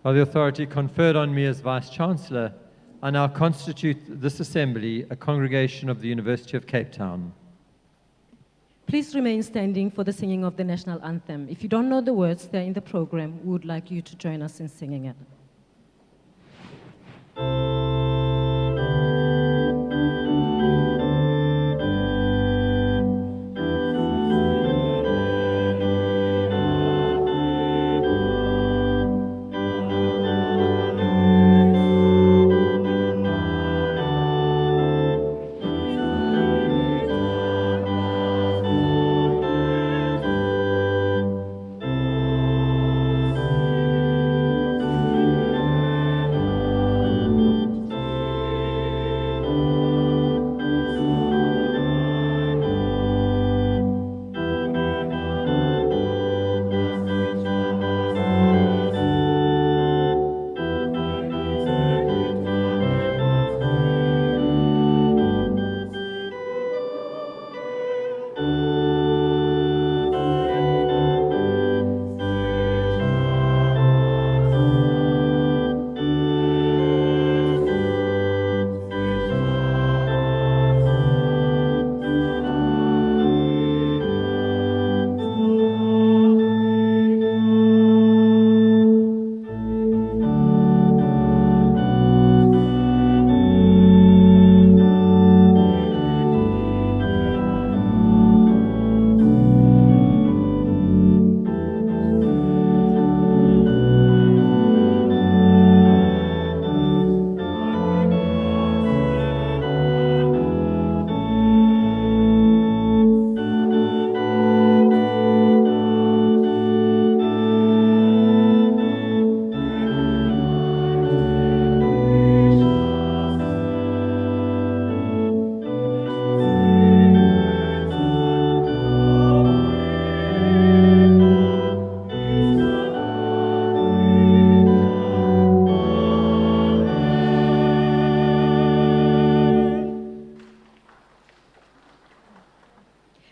By the authority conferred on me as Vice-Chancellor, I now constitute this Assembly a congregation of the University of Cape Town. Please remain standing for the singing of the national anthem. If you don't know the words, they're in the program. We would like you to join us in singing it.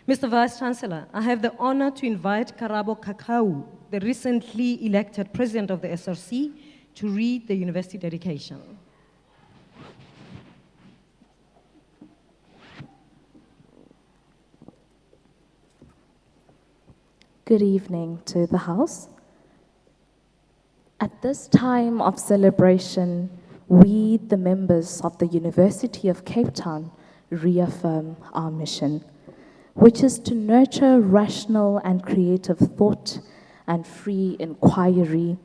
Mr. Vice-Chancellor, I have the honor to invite Karabo Kakau, the recently elected president of the SRC, to read the university dedication. Good evening to the House. At this time of celebration, we, the members of the University of Cape Town, reaffirm our mission, which is to nurture rational and creative thought and free inquiry,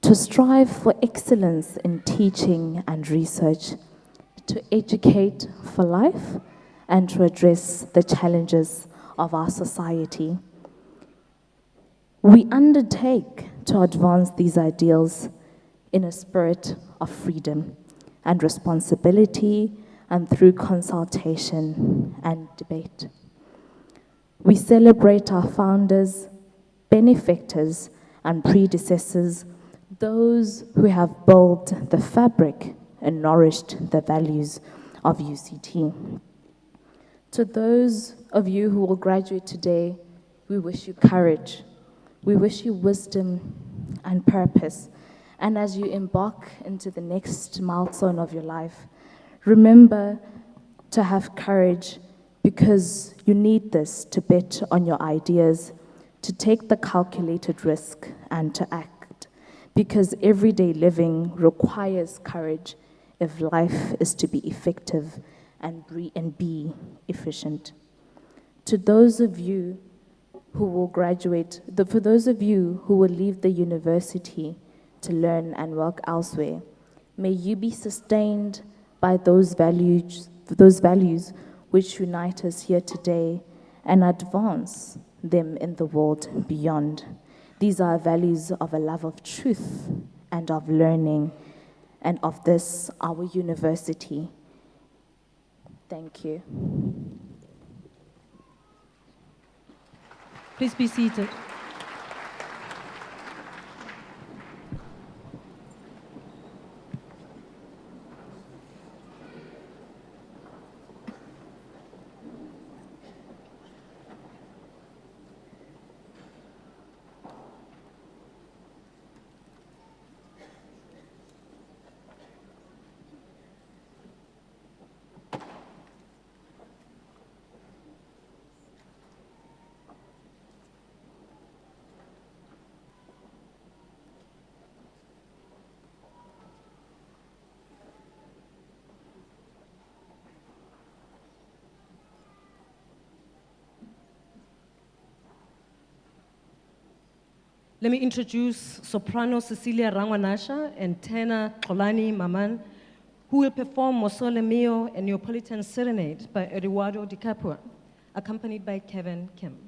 to strive for excellence in teaching and research, to educate for life, and to address the challenges of our society. We undertake to advance these ideals in a spirit of freedom and responsibility and through consultation and debate. We celebrate our founders, benefactors, and predecessors, those who have built the fabric and nourished the values of UCT. To those of you who will graduate today, we wish you courage. We wish you wisdom and purpose. And as you embark into the next milestone of your life, remember to have courage, because you need this to bet on your ideas, to take the calculated risk, and to act. Because everyday living requires courage if life is to be effective and be efficient. To those of you who will graduate, for those of you who will leave the university to learn and work elsewhere, may you be sustained by those values which unite us here today and advance them in the world beyond. These are values of a love of truth and of learning and of this, our university. Thank you. Please be seated. Let me introduce soprano Cecilia Rangwanasha and tenor Xolani Maman, who will perform Mosole Mio and Neapolitan Serenade by Eduardo Di Capua, accompanied by Kevin Kim.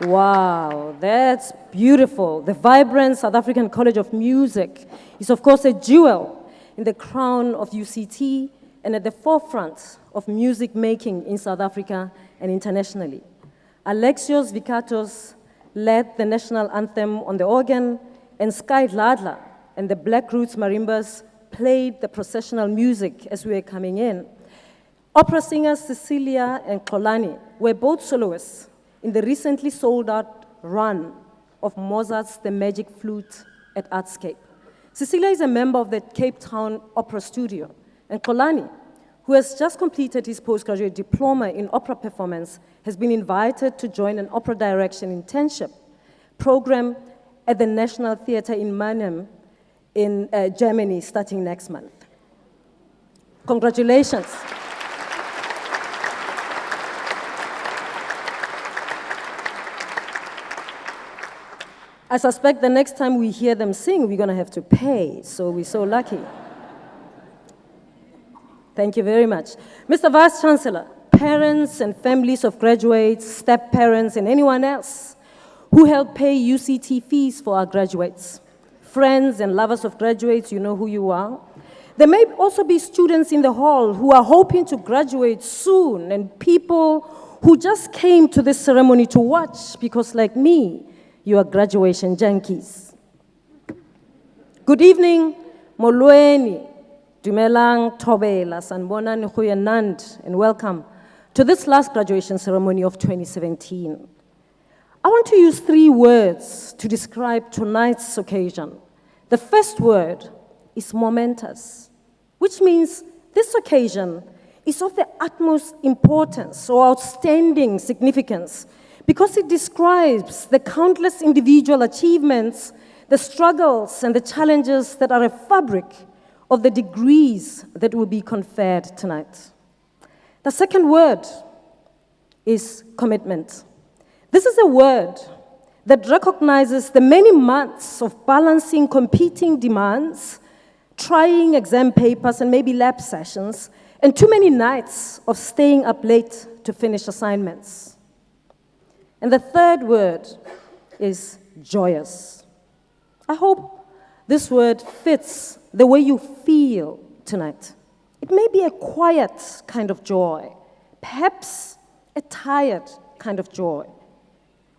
Wow, that's beautiful. The vibrant South African College of Music is, of course, a jewel in the crown of UCT and at the forefront of music making in South Africa and internationally. Alexios Vikatos led the national anthem on the organ, and Sky Ladla and the Black Roots Marimbas played the processional music as we were coming in. Opera singers Cecilia and Xolani were both soloists in the recently sold-out run of Mozart's The Magic Flute at Artscape. Cecilia is a member of the Cape Town Opera Studio, and Xolani, who has just completed his postgraduate diploma in opera performance, has been invited to join an opera direction internship program at the National Theatre in Mannheim in Germany starting next month. Congratulations. I suspect the next time we hear them sing, we're going to have to pay, so we're so lucky. Thank you very much. Mr. Vice Chancellor, parents and families of graduates, step-parents, and anyone else who help pay UCT fees for our graduates, friends and lovers of graduates, you know who you are. There may also be students in the hall who are hoping to graduate soon, and people who just came to this ceremony to watch because, like me, you are graduation junkies. Good evening, Molweni, Dumelang, Tobela, Sanbonani, Huyanand, and welcome to this last graduation ceremony of 2017. I want to use 3 words to describe tonight's occasion. The first word is momentous, which means this occasion is of the utmost importance or outstanding significance because it describes the countless individual achievements, the struggles, and the challenges that are a fabric of the degrees that will be conferred tonight. The second word is commitment. This is a word that recognizes the many months of balancing competing demands, trying exam papers and maybe lab sessions, and too many nights of staying up late to finish assignments. And the third word is joyous. I hope this word fits the way you feel tonight. It may be a quiet kind of joy, perhaps a tired kind of joy,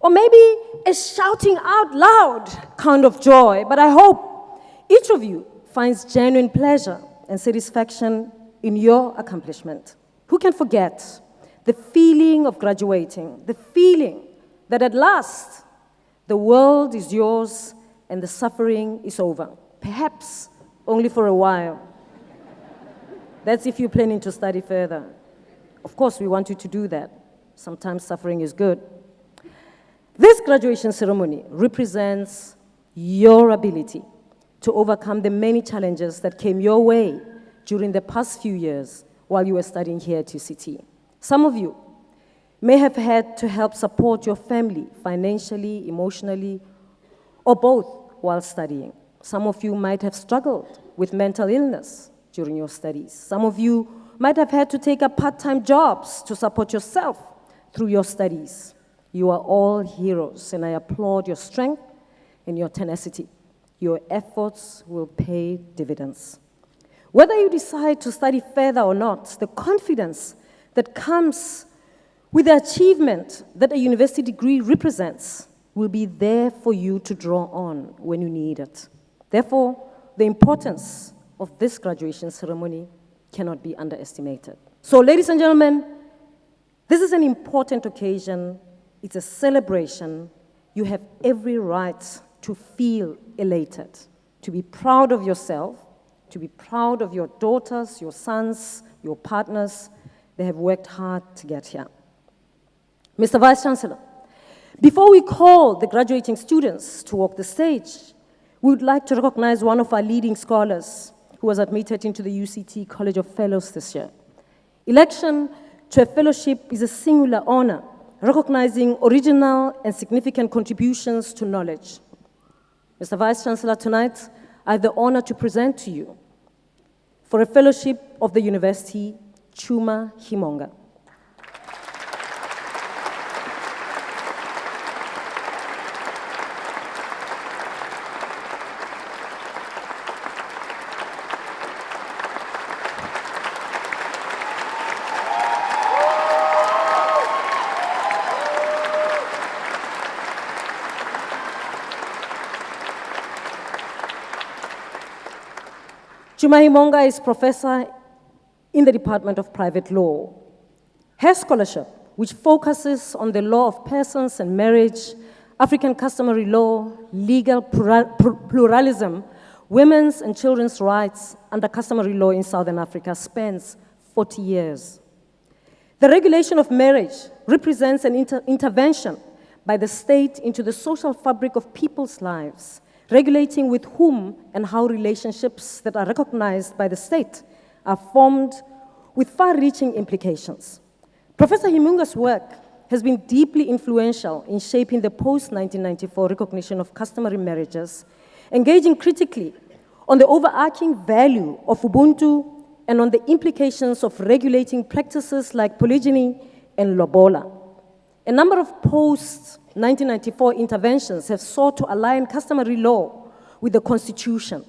or maybe a shouting out loud kind of joy, but I hope each of you finds genuine pleasure and satisfaction in your accomplishment. Who can forget the feeling of graduating, the feeling that at last the world is yours and the suffering is over, perhaps only for a while. That's if you're planning to study further. Of course, we want you to do that. Sometimes suffering is good. This graduation ceremony represents your ability to overcome the many challenges that came your way during the past few years while you were studying here at UCT. Some of you may have had to help support your family financially, emotionally, or both while studying. Some of you might have struggled with mental illness during your studies. Some of you might have had to take up part-time jobs to support yourself through your studies. You are all heroes, and I applaud your strength and your tenacity. Your efforts will pay dividends. Whether you decide to study further or not, the confidence that comes with the achievement that a university degree represents will be there for you to draw on when you need it. Therefore, the importance of this graduation ceremony cannot be underestimated. So, ladies and gentlemen, this is an important occasion. It's a celebration. You have every right to feel elated, to be proud of yourself, to be proud of your daughters, your sons, your partners. They have worked hard to get here. Mr. Vice Chancellor, before we call the graduating students to walk the stage, we would like to recognize one of our leading scholars who was admitted into the UCT College of Fellows this year. Election to a fellowship is a singular honor, recognizing original and significant contributions to knowledge. Mr. Vice Chancellor, tonight, I have the honor to present to you, for a fellowship of the university, Chuma Himonga. Chuma Himonga is professor in the Department of Private Law. Her scholarship, which focuses on the law of persons and marriage, African customary law, legal pluralism, women's and children's rights under customary law in Southern Africa, spans 40 years. The regulation of marriage represents an intervention by the state into the social fabric of people's lives, regulating with whom and how relationships that are recognized by the state are formed with far-reaching implications. Professor Himunga's work has been deeply influential in shaping the post-1994 recognition of customary marriages, engaging critically on the overarching value of Ubuntu and on the implications of regulating practices like polygyny and lobola. A number of post-1994 interventions have sought to align customary law with the Constitution.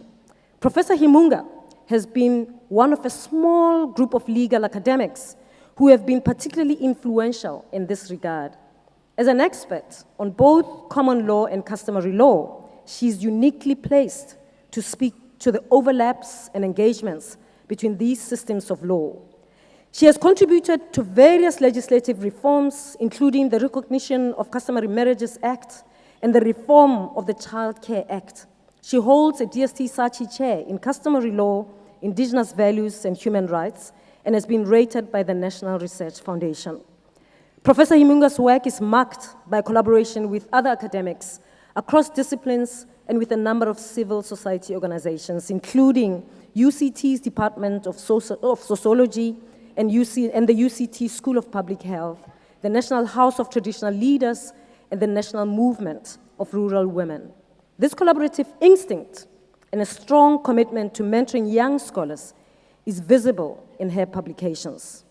Professor Himunga has been one of a small group of legal academics who have been particularly influential in this regard. As an expert on both common law and customary law, she is uniquely placed to speak to the overlaps and engagements between these systems of law. She has contributed to various legislative reforms, including the Recognition of Customary Marriages Act and the reform of the Child Care Act. She holds a DST Sachi chair in customary law, indigenous values, and human rights, and has been rated by the National Research Foundation. Professor Himunga's work is marked by collaboration with other academics across disciplines and with a number of civil society organizations, including UCT's Department of Sociology and the UCT School of Public Health, the National House of Traditional Leaders, and the National Movement of Rural Women. This collaborative instinct and a strong commitment to mentoring young scholars is visible in her publications.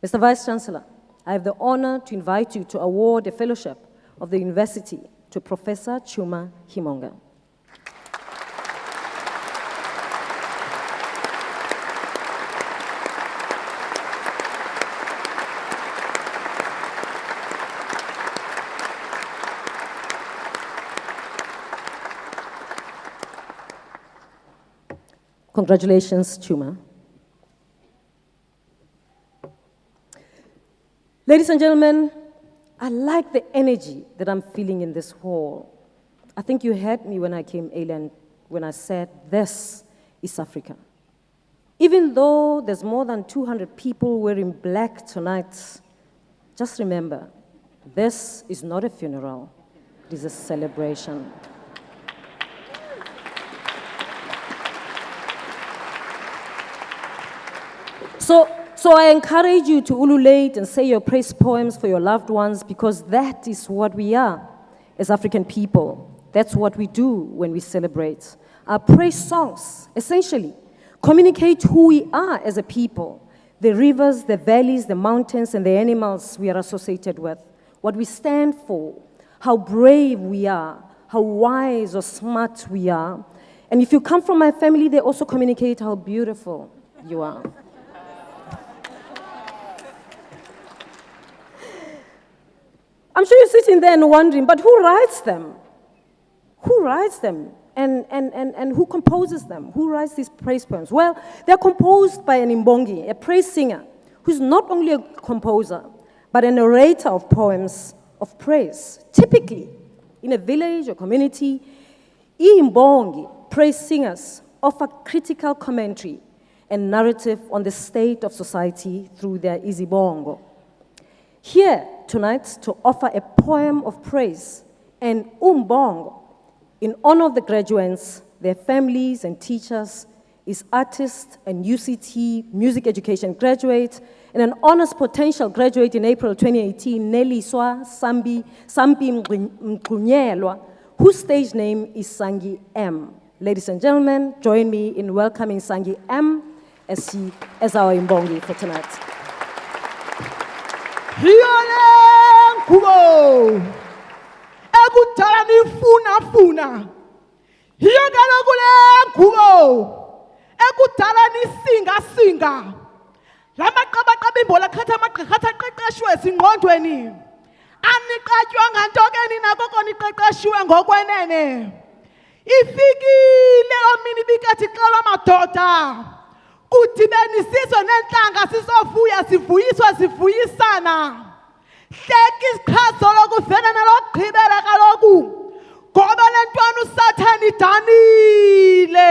Mr. Vice Chancellor, I have the honor to invite you to award a fellowship of the university to Professor Chuma Himunga. Congratulations, Chuma. Ladies and gentlemen, I like the energy that I'm feeling in this hall. I think you heard me when I came earlier when I said, this is Africa. Even though there's more than 200 people wearing black tonight, just remember, this is not a funeral, it is a celebration. So I encourage you to ululate and say your praise poems for your loved ones, because that is what we are as African people. That's what we do when we celebrate. Our praise songs, essentially, communicate who we are as a people, the rivers, the valleys, the mountains, and the animals we are associated with, what we stand for, how brave we are, how wise or smart we are. And if you come from my family, they also communicate how beautiful you are. I'm sure you're sitting there and wondering, but who writes them? Who writes them? And who composes them? Who writes these praise poems? Well, they're composed by an Imbongi, a praise singer, who's not only a composer, but a narrator of poems of praise. Typically, in a village or community, Imbongi, praise singers, offer critical commentary and narrative on the state of society through their izibongo. Here tonight to offer a poem of praise and umbongo in honor of the graduates, their families and teachers, is artist and UCT music education graduate and an honors potential graduate in April 2018, Neliswa Sambi Mkunyelwa, whose stage name is Sangi M. Ladies and gentlemen, join me in welcoming Sangi M as our Imbongi for tonight. Hiyale kubo ekutala nifuna hiyo galokule kubo ekutala nisinga lamaqabaqaba imbola khatha amaqhatha aqeqeshwe ezingqondweni aniqatywa ngantokeni nakoko niqeqeshiwe ngokwenene ifikile omini bikathi xelwa madoda udibenisizwe nenhlanga sisofuya sivuyiswa sivuyisana hleka isichazo lokuvena nalokugqibela kaloku ngoba lentwana usathane idanile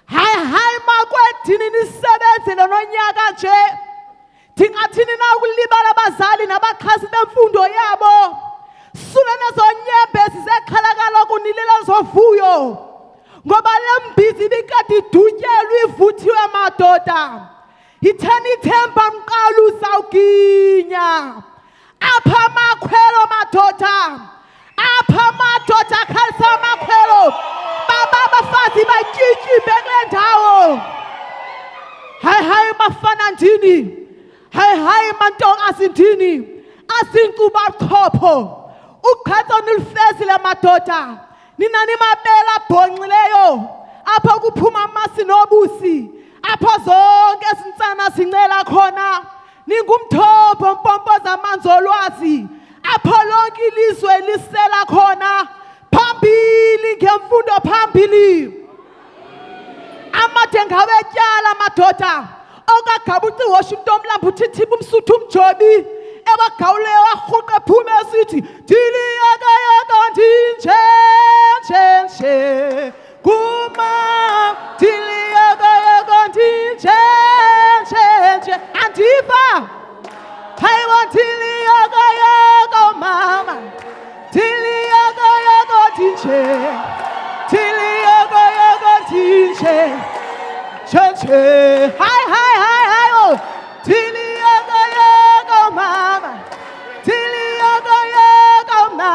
hayi makwedini nisebenzele nonyaka nje ndingathini na ukulibala abazali nabaxhasi bemfundo yabo sule nezonyembezi zekhala kaloku nilela zovuyo ngoba lembizi bikade idutyelwe ivuthiwe madoda itheni ithemba mqala uzawuginya apha amakhwelo madoda, apha amadoda akhalisa amakhwelo, baba abafazi batyityibe kule ndawo. Hayi bafana ndini, hayi mantokazi ndini, azinkqubo chopho, uqhatso nilufezile madoda, nina nimabele abhonxileyo, apho kuphuma amasi nobusi, apho zonke ezi ntsana zincela khona, ningumthombo mpompoza amanzi olwazi, apho lonke ilizwe lisela khona, phambili ngemfundo phambili. Amade ngawetyala madoda, okagabuci washo umntu omlambo uthithipha umsuthu umjobi, ewagawuleyo warhuqa ephume esithi, ndiliyakayaka ndinje, kuma, ndiliyakayaka ndinje, andiva, hayiwa ndiliyakayaka mama, ndiliyakayaka ndinje, ndiliyakayaka ndinje, hayi, oh, ndiliyakayaka mama, ndiliyakayaka ma,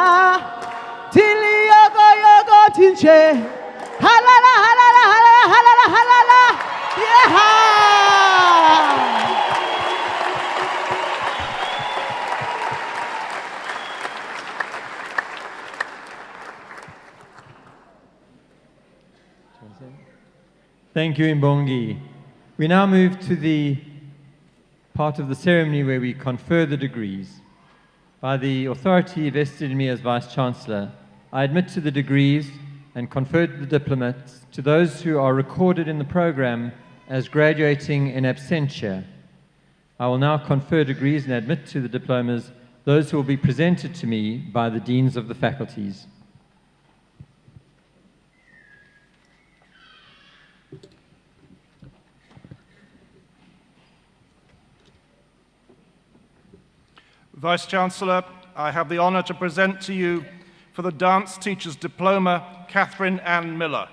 ndiliyakayaka ndinje, halala, yeha. Thank you, Mbongi. We now move to the part of the ceremony where we confer the degrees. By the authority vested in me as Vice-Chancellor, I admit to the degrees and confer the diplomats to those who are recorded in the program as graduating in absentia. I will now confer degrees and admit to the diplomas those who will be presented to me by the deans of the faculties. Vice-Chancellor, I have the honour to present to you for the Dance Teacher's Diploma, Catherine Ann Miller.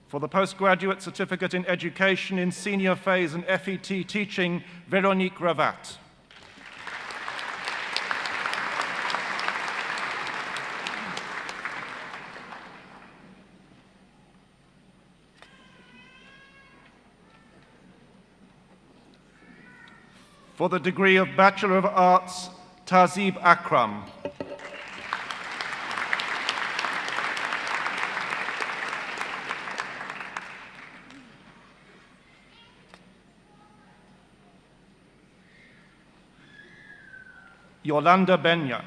For the Postgraduate Certificate in Education in Senior Phase and FET Teaching, Véronique Ravat. For the degree of Bachelor of Arts, Tazib Akram. Yolanda Benya.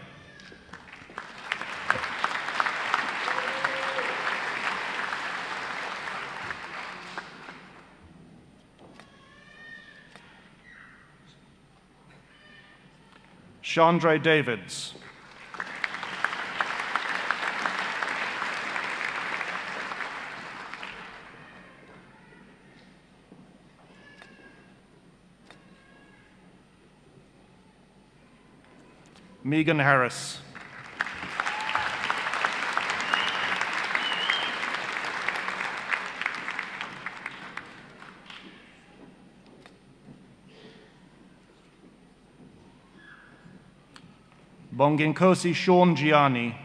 Chandra Davids. Megan Harris. Bonginkosi Sean Gianni.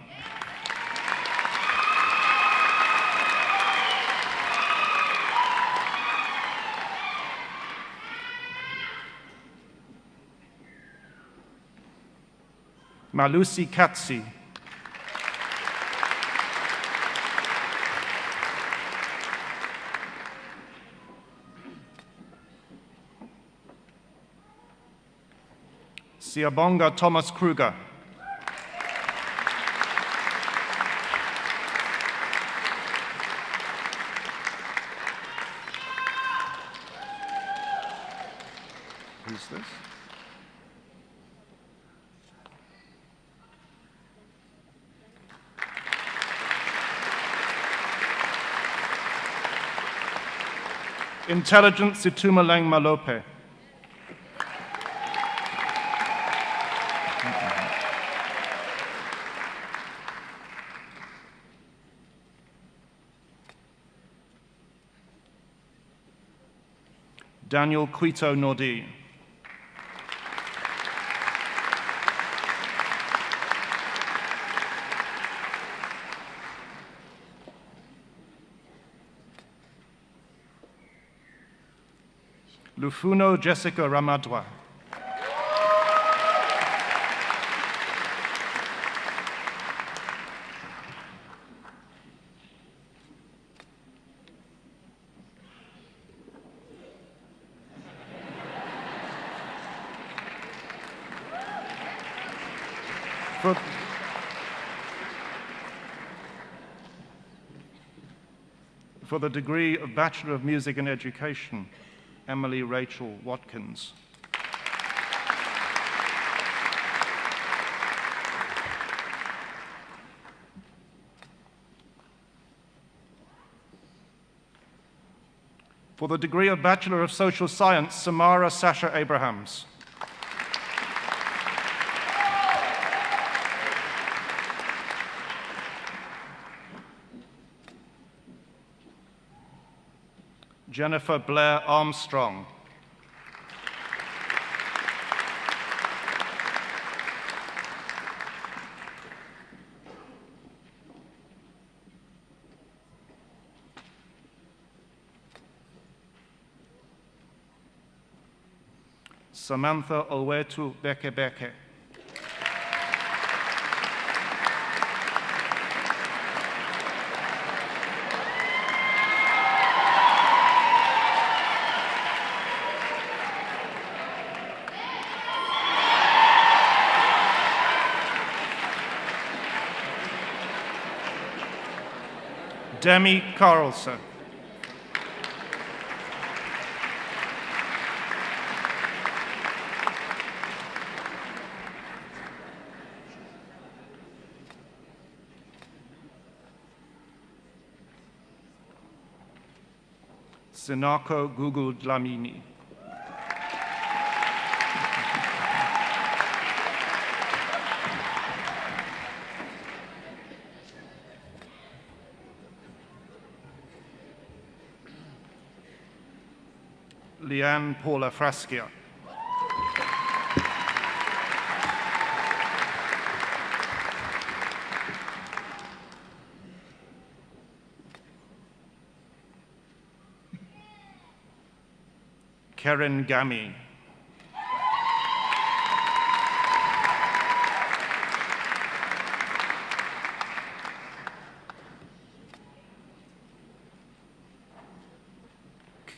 Malusi Katsi. Siabonga Thomas Kruger. Who's this? Intelligence Situmaleng Malope. Daniel Quito Nordi. Lufuno Jessica Ramadwa. For the degree of Bachelor of Music and Education, Emily Rachel Watkins. For the degree of Bachelor of Social Science, Samara Sasha Abrahams. Jennifer Blair Armstrong. Samantha Olwetu Beke Beke. Demi Carlson. Sinako Gugu Dlamini. Leanne Paula Fraschia. Karen Gami.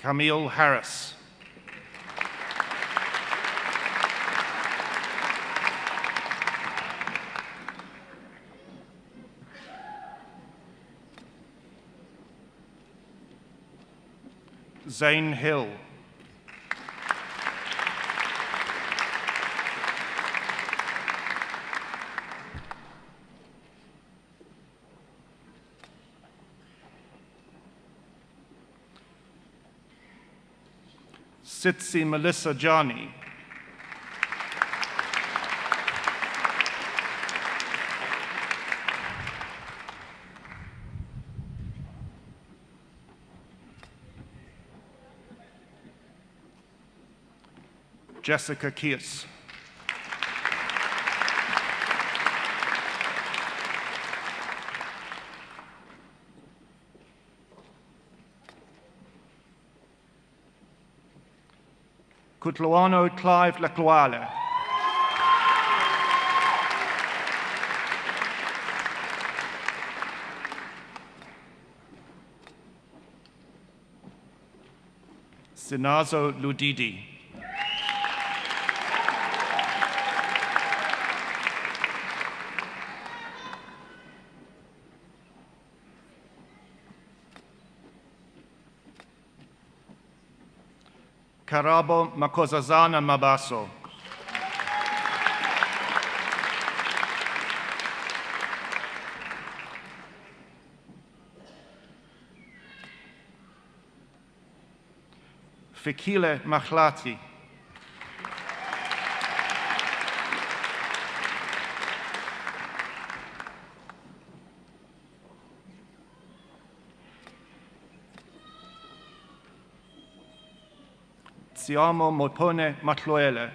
Camille Harris. Zane Hill. Sitsi Melissa Jani. Jessica Kies. Kutluano Clive Lecloale. Sinazo Ludidi. Karabo Makozazana Mabaso. Fikile Machlati. Siamo Mopone Matloele.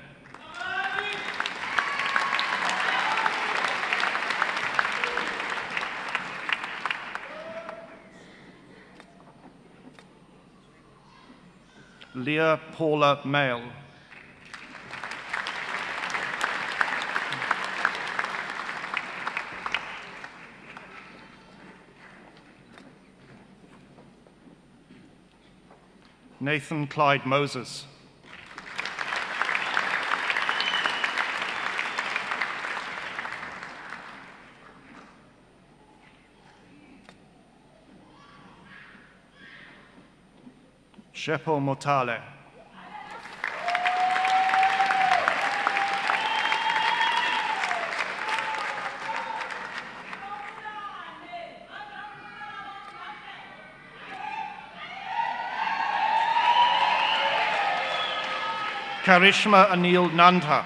Leah Paula Mail. Nathan Clyde Moses. Shepo Motale. Karishma Anil Nandha.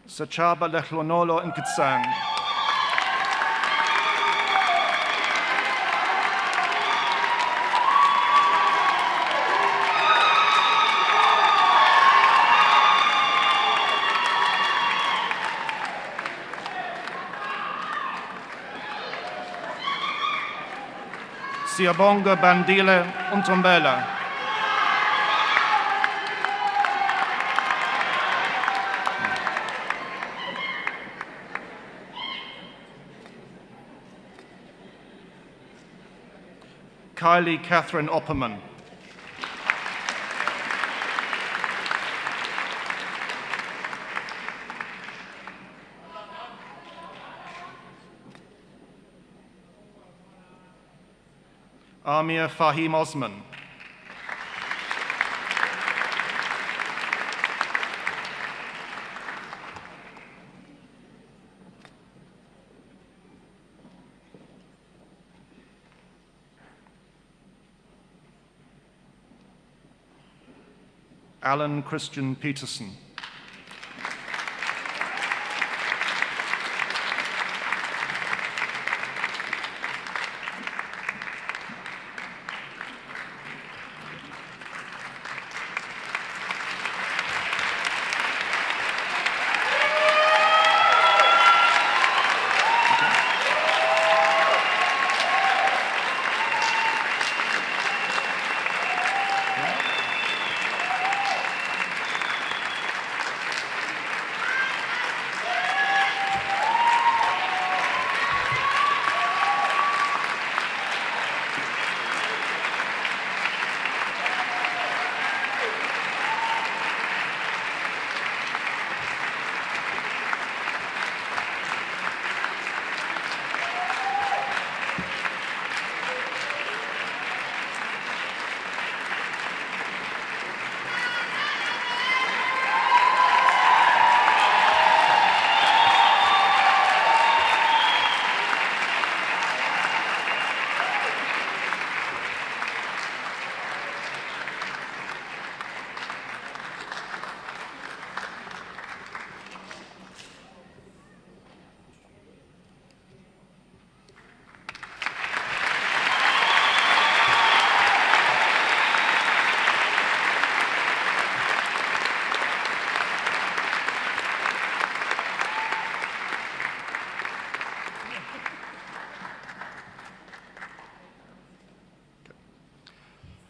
Sachaba Lechlonolo Nkitsang. Siabonga Bandile Untombela. Kylie Catherine Opperman. Amir Fahim Osman. Alan Christian Peterson.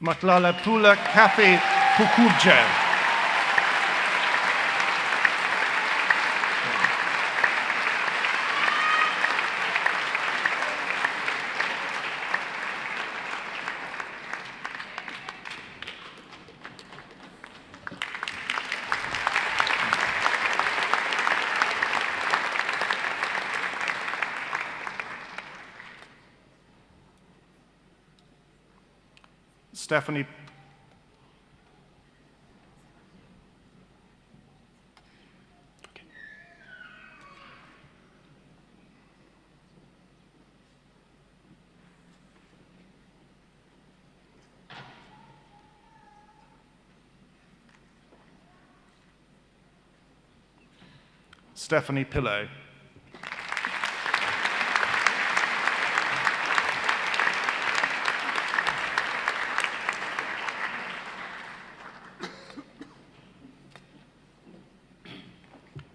Matlala Pula Kathy Pukubje. Stephanie Stephanie Pillay.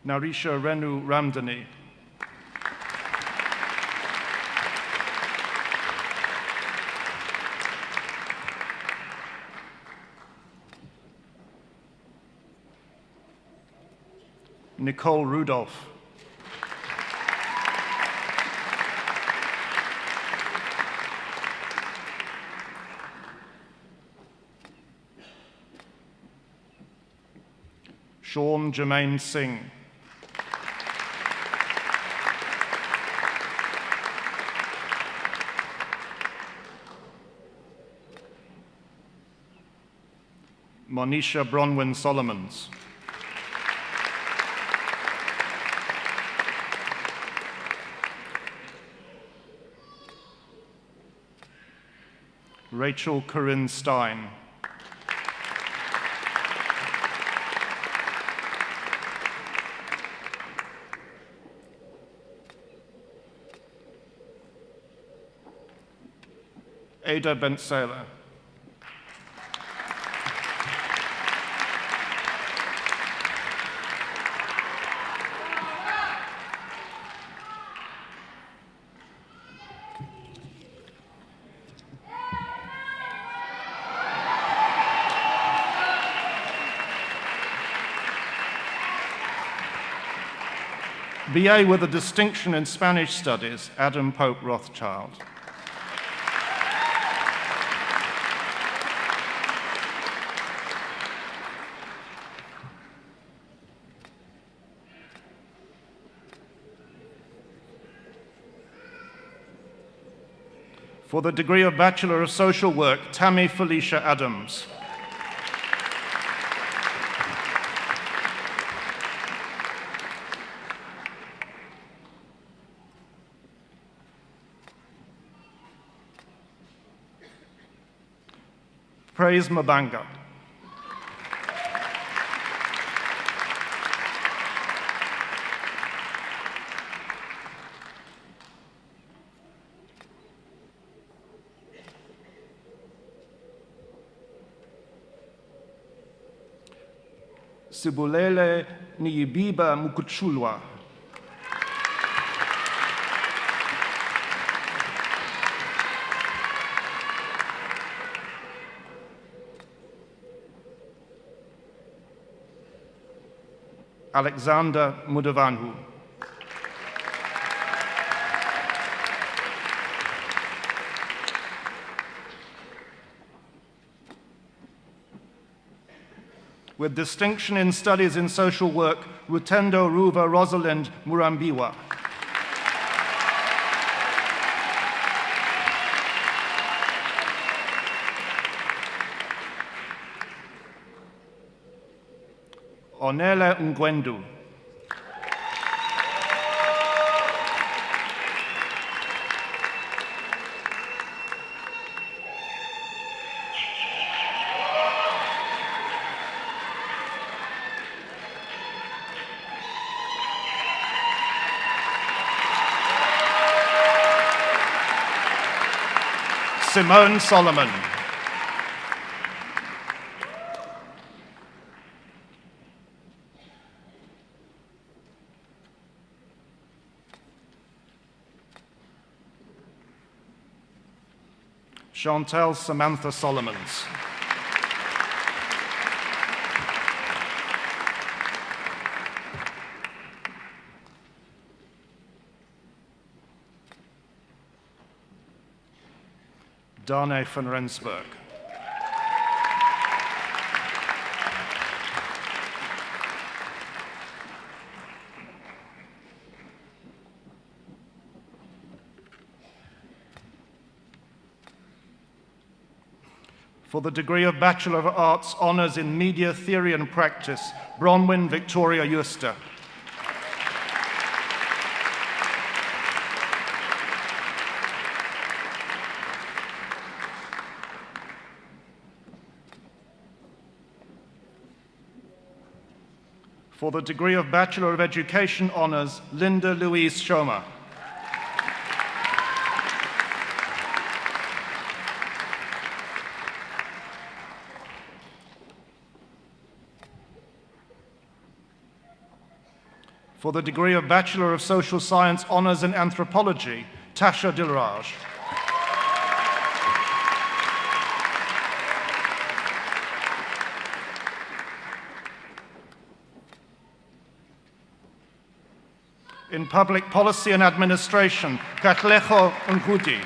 Narisha Renu Ramdani. Nicole Rudolph. Sean Jermaine Singh. Monisha Bronwyn Solomons. Rachel Corinne Stein. Ada Bentsela. BA with a distinction in Spanish Studies, Adam Pope Rothschild. For the degree of Bachelor of Social Work, Tammy Felicia Adams. Praise Mabanga. Sibulele Niyibiba Mukuchulwa. Alexander Mudavanhu. With distinction in studies in social work, Rutendo Ruva Rosalind Murambiwa. Onele Ngwendu. Simone Solomon. Chantel Samantha Solomons. Dane van Rensburg. For the degree of Bachelor of Arts, Honours in Media Theory and Practice, Bronwyn Victoria Euster. For the degree of Bachelor of Education Honours, Linda Louise Schomer. For the degree of Bachelor of Social Science Honours in Anthropology, Tasha Dilraj. In Public Policy and Administration, Katlego Ngudi.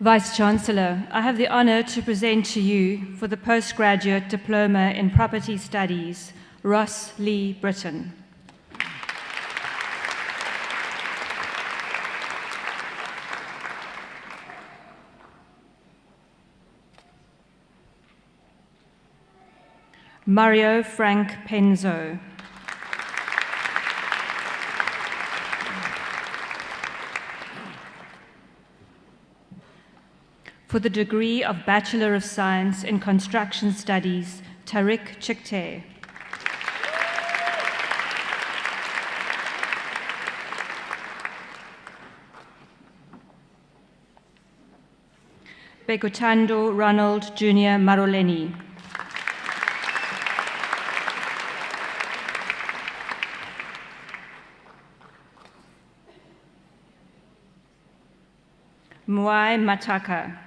Vice-Chancellor, I have the honour to present to you for the Postgraduate Diploma in Property Studies, Ross Lee Britton. Mario Frank Penzo. For the degree of Bachelor of Science in Construction Studies, Tariq Chikte. Bekutando Ronald Jr. Maroleni. Mwai Mataka.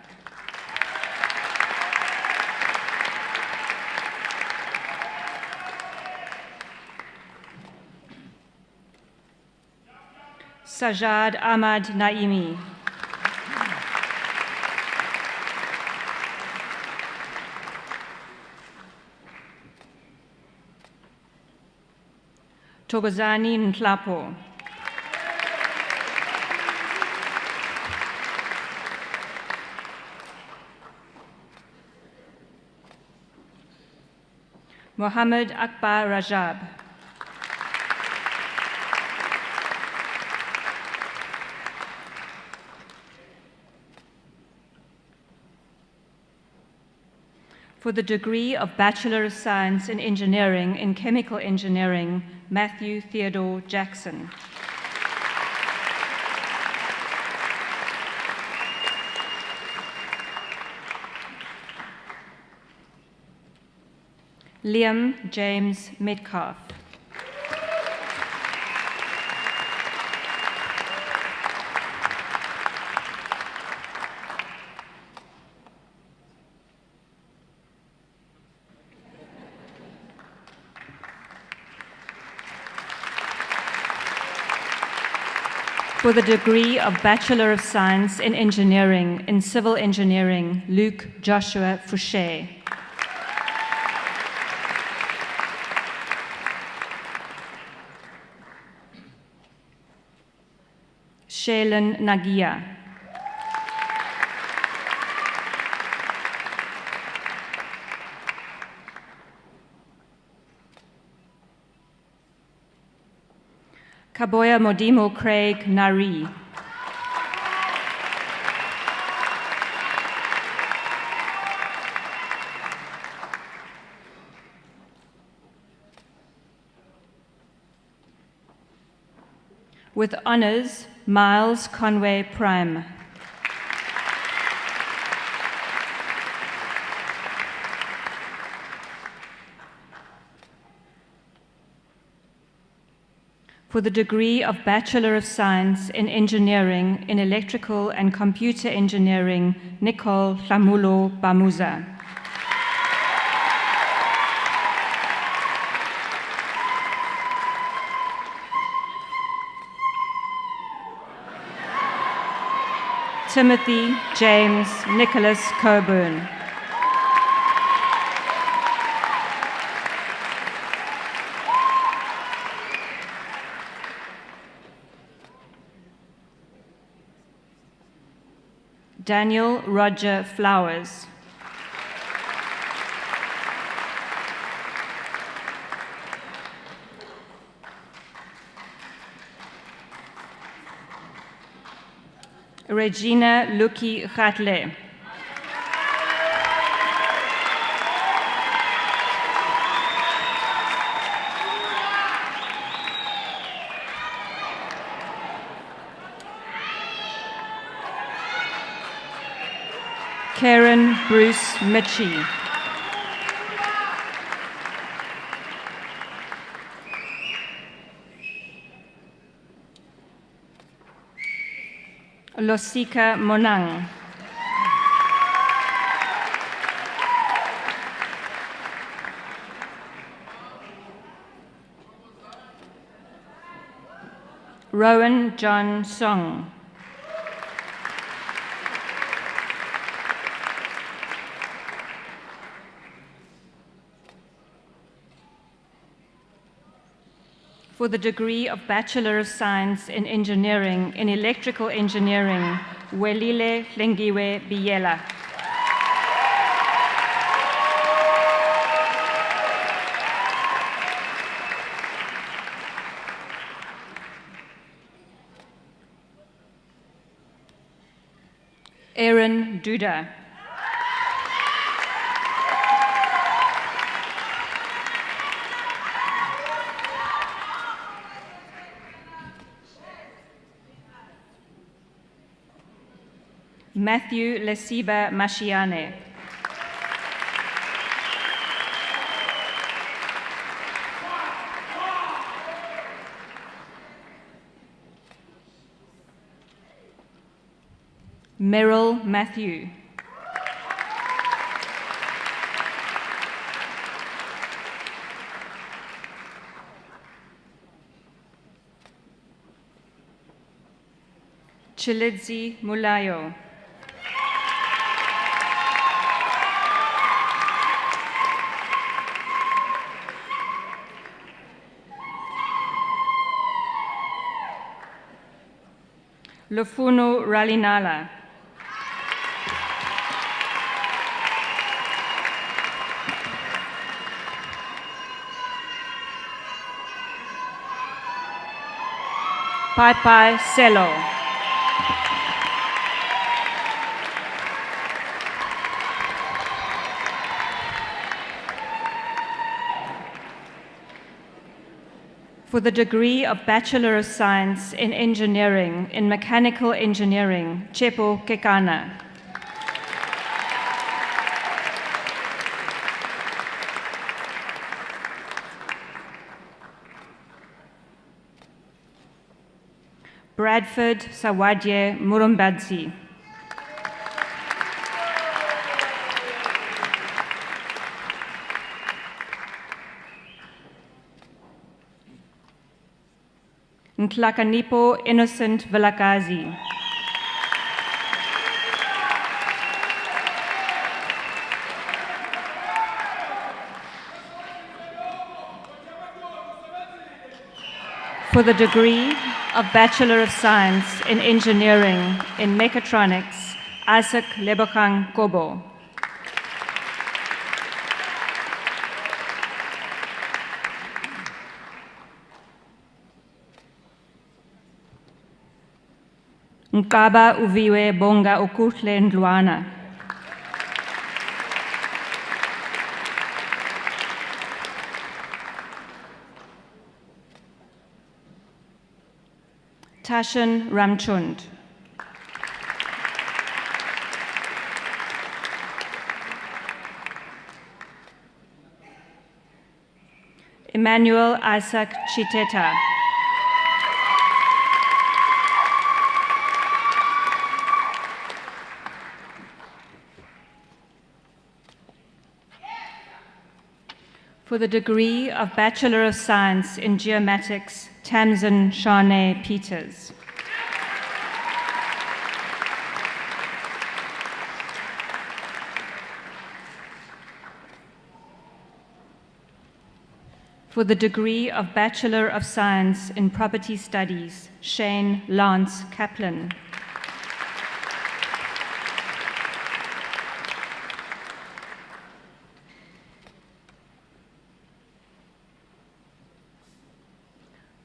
Sajad Ahmad Naimi. Togozani Nhlapo. Mohammed Akbar Rajab. For the degree of Bachelor of Science in Engineering in Chemical Engineering, Matthew Theodore Jackson. Liam James Metcalf. For the degree of Bachelor of Science in Engineering in Civil Engineering, Luke Joshua Fouché. Shaylin Nagia. Kaboya Modimo Craig Nari. With honors, Miles Conway Prime. For the degree of Bachelor of Science in Engineering in Electrical and Computer Engineering, Nicole Tlamulo Bamuza. Timothy James Nicholas Coburn. Daniel Roger Flowers. Regina Luki Gatle. Karen Bruce Mitchie. Losika Monang. Rowan John Song. For the degree of Bachelor of Science in Engineering in Electrical Engineering, Welile Lengiwe Biela. Aaron Duda. Matthew Lesiba Mashiane. Merrill Matthew. Chilidzi Mulayo. Lufuno Ralinala. Pai Pai Selo. For the degree of Bachelor of Science in Engineering in Mechanical Engineering, Chepo Kekana. Bradford Sawadye Murumbadzi. Ntlakanipo Innocent Vilakazi. For the degree of Bachelor of Science in Engineering in Mechatronics, Isaac Lebokang Kobo. Nkaba Uviwe Bonga Okutle Ndluana. Tashan Ramchund. Emmanuel Isaac Chiteta. For the degree of Bachelor of Science in Geomatics, Tamsin Shane Peters. For the degree of Bachelor of Science in Property Studies, Shane Lance Kaplan.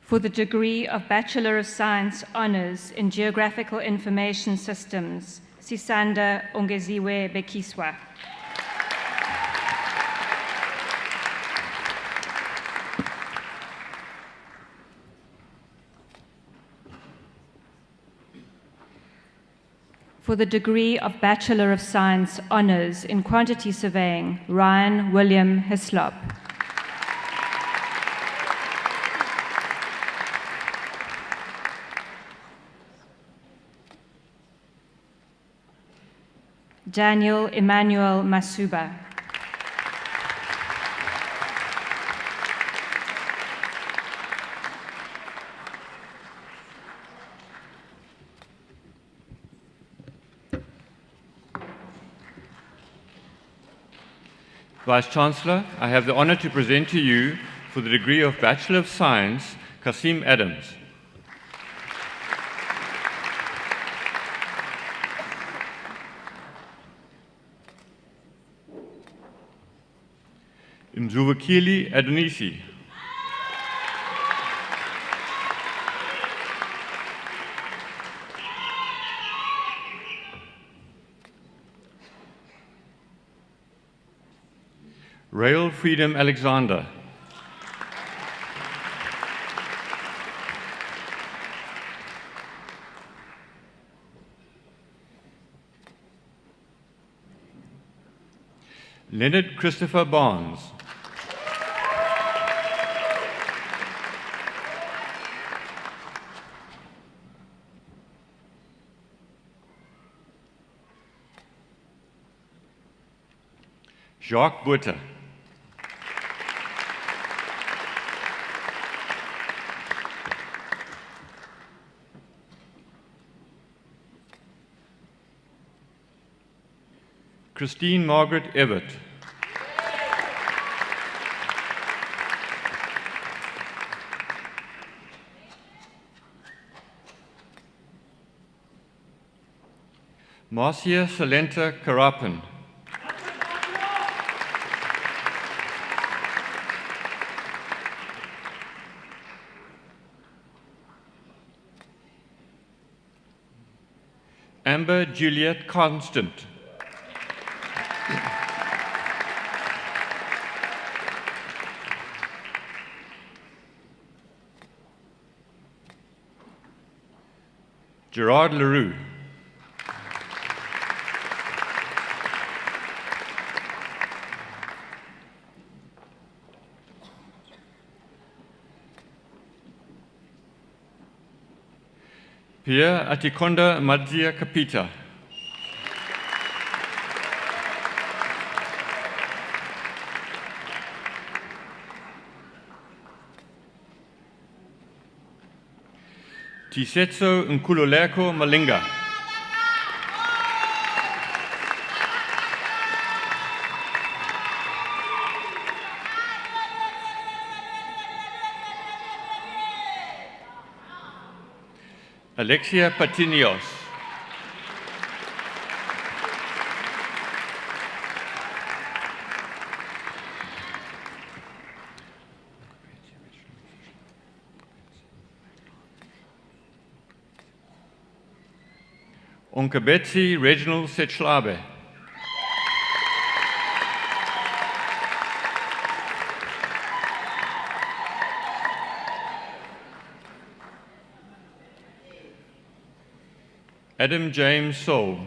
For the degree of Bachelor of Science Honours in Geographical Information Systems, Sisanda Ongeziwe Bekiswa. For the degree of Bachelor of Science Honours in Quantity Surveying, Ryan William Hislop. Daniel Emmanuel Masuba. Vice-Chancellor, I have the honor to present to you, for the degree of Bachelor of Science, Kasim Adams. Mzuvukili Adonisi. Rail Freedom Alexander. Leonard Christopher Barnes. Jacques Butter. Christine Margaret Everett. Marcia Salenta Karapan. Amber Juliet Constant. Gerard Leroux. Pierre Atikonda Madzia Kapita. Tisetso Nkululeko Malinga. Alexia Patinios. Onkabetsi Reginald Setchlabe. Adam James Soul.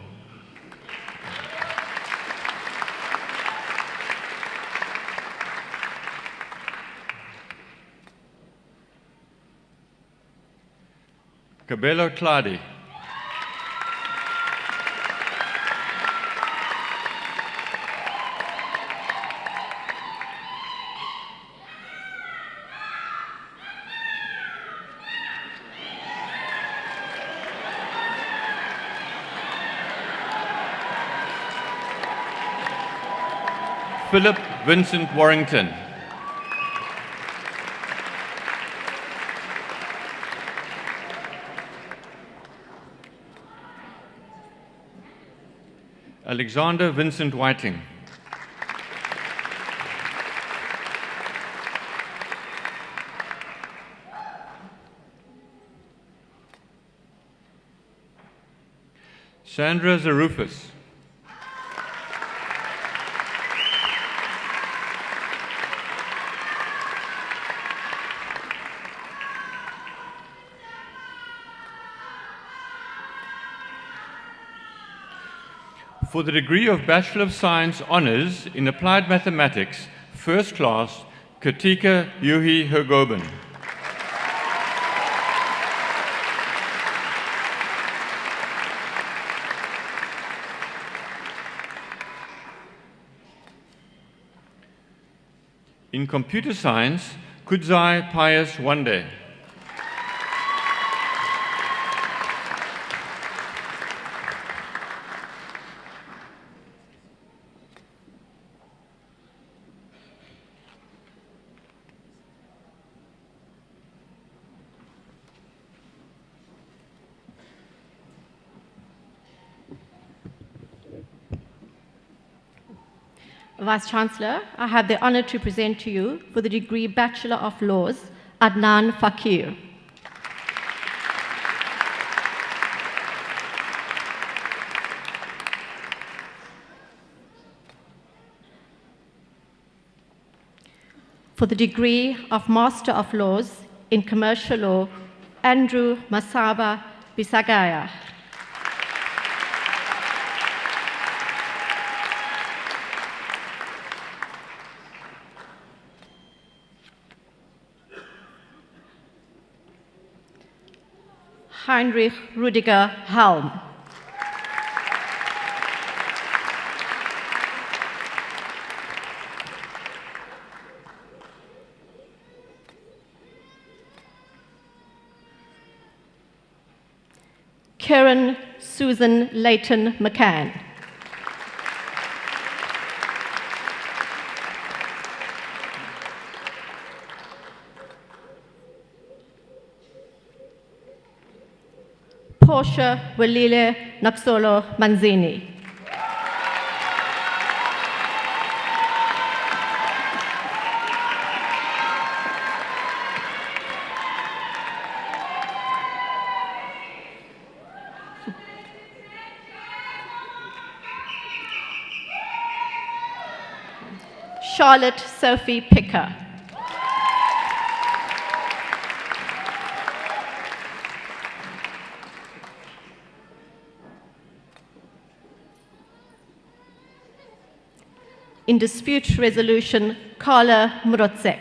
Cabello Cladi. Philip Vincent Warrington. Alexander Vincent Whiting. Sandra Zarufis. For the degree of Bachelor of Science Honours in Applied Mathematics, First Class, Katika Yuhi Hergoben. In Computer Science, Kudzai Pius Wande. Vice-Chancellor, I have the honor to present to you for the degree Bachelor of Laws, Adnan Fakir. For the degree of Master of Laws in Commercial Law, Andrew Masaba Bisagaya. Heinrich Rudiger Helm. Karen Susan Leighton McCann. Portia Walile Naksolo Manzini. Charlotte Sophie Picker. In dispute resolution, Carla Mrotzek.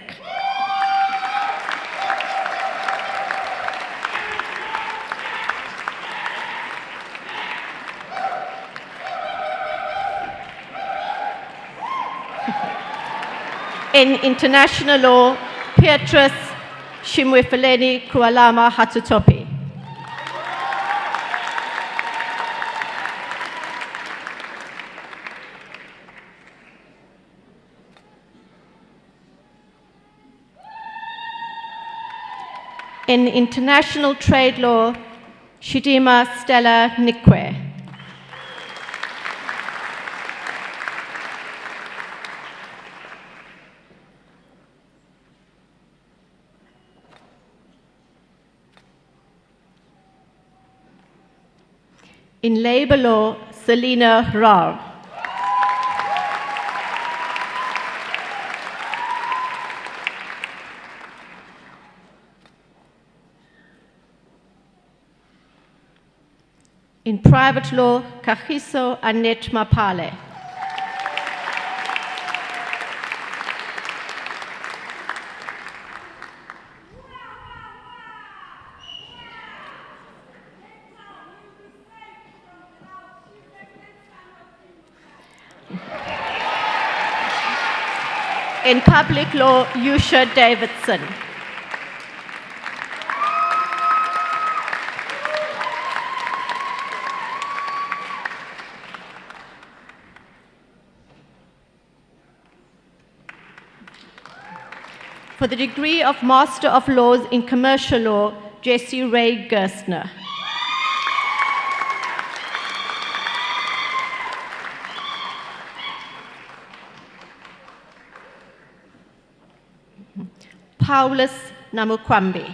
In international law, Beatrice Shimwefeleni Kualama Hatutopi. In international trade law, Shidima Stella Nikwe. In labor law, Selina Rao. In private law, Kagiso Annette Mapale. In public law, Yusha Davidson. For the degree of Master of Laws in Commercial Law, Jessie Ray Gerstner. Paulus Namukwambi.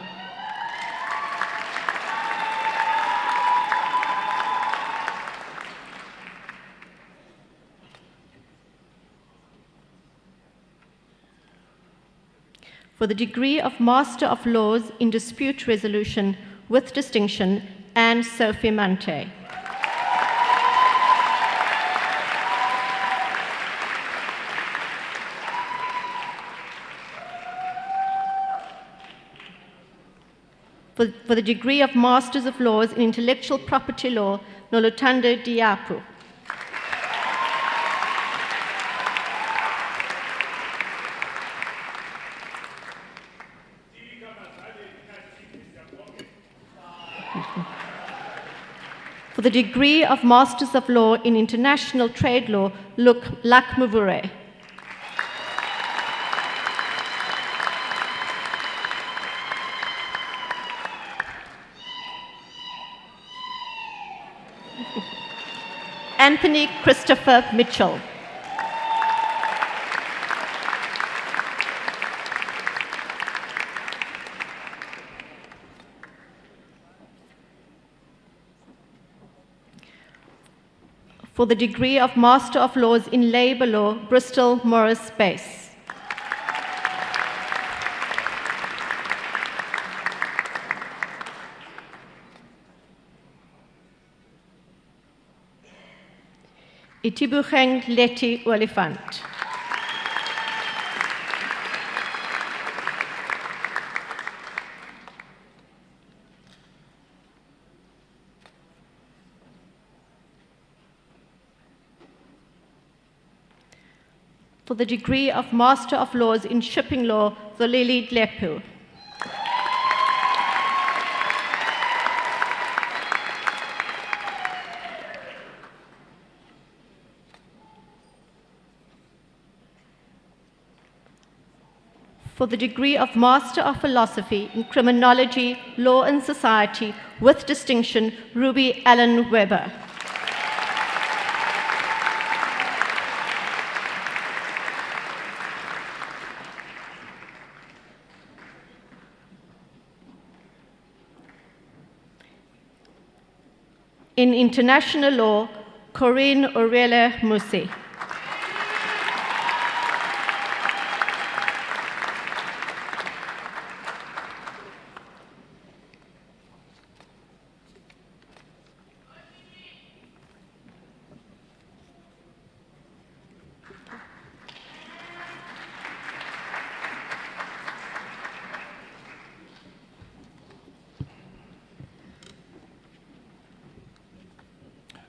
For the degree of Master of Laws in Dispute Resolution with distinction, Anne Sophie Mante. For the degree of Masters of Laws in Intellectual Property Law, Noluthando Diapu. For the degree of Masters of Law in International Trade Law, Lak Muvure. Anthony Christopher Mitchell. For the degree of Master of Laws in Labour Law, Bristol Morris Bass. Itibucheng Leti Olifant. For the degree of Master of Laws in Shipping Law, Zolili Dlepu. For the degree of Master of Philosophy in Criminology, Law and Society with distinction, Ruby Allen Weber. In International Law, Corinne Aurelia Musi.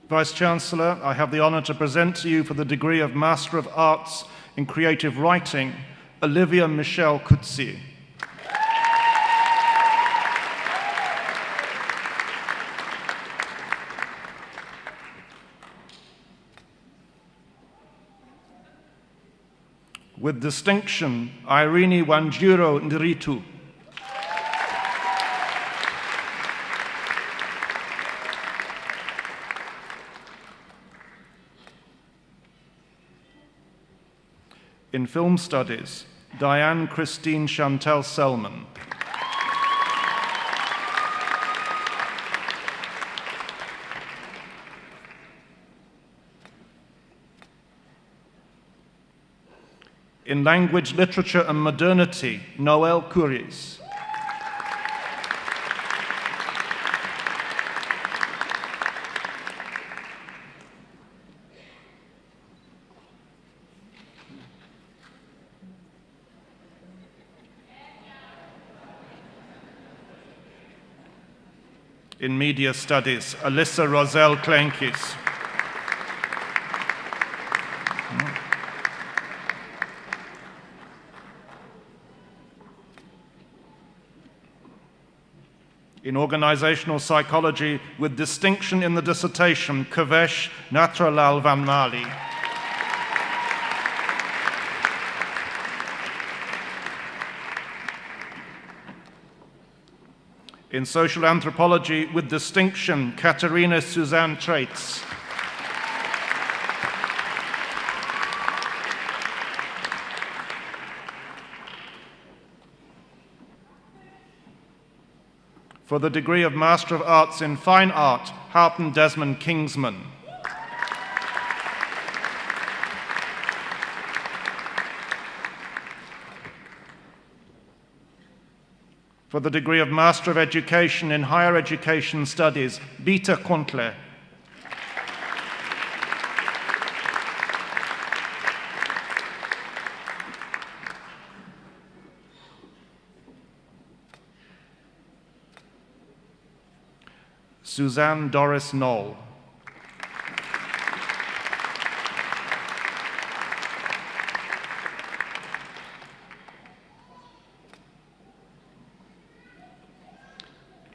Vice-Chancellor, I have the honour to present to you for the degree of Master of Arts in Creative Writing, Olivia Michelle Kutsi. With distinction, Irene Wanjiro Ndiritu. In Film Studies, Diane Christine Chantel Selman. In Language, Literature and Modernity, Noel Curies. In Media Studies, Alyssa Roselle Klenkis. In Organizational Psychology, with distinction in the dissertation, Kavesh Natralal Vanmali. In Social Anthropology, with distinction, Katerina Suzanne Traits. For the degree of Master of Arts in Fine Art, Houghton Desmond Kingsman. For the degree of Master of Education in Higher Education Studies, Bita Kontle. Suzanne Doris Knoll.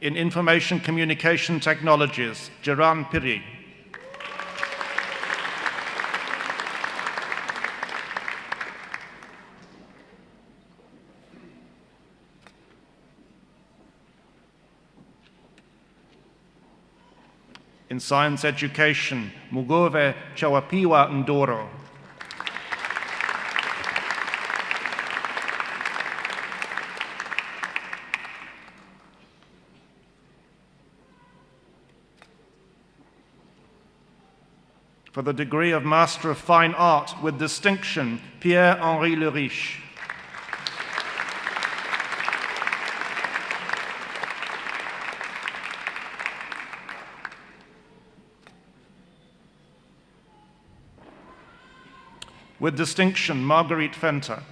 In Information Communication Technologies, Jiran Piri. In Science Education, Mugove Chawapiwa Ndoro. For the degree of Master of Fine Art with distinction, Pierre-Henri Le Riche. With distinction, Marguerite Fenter.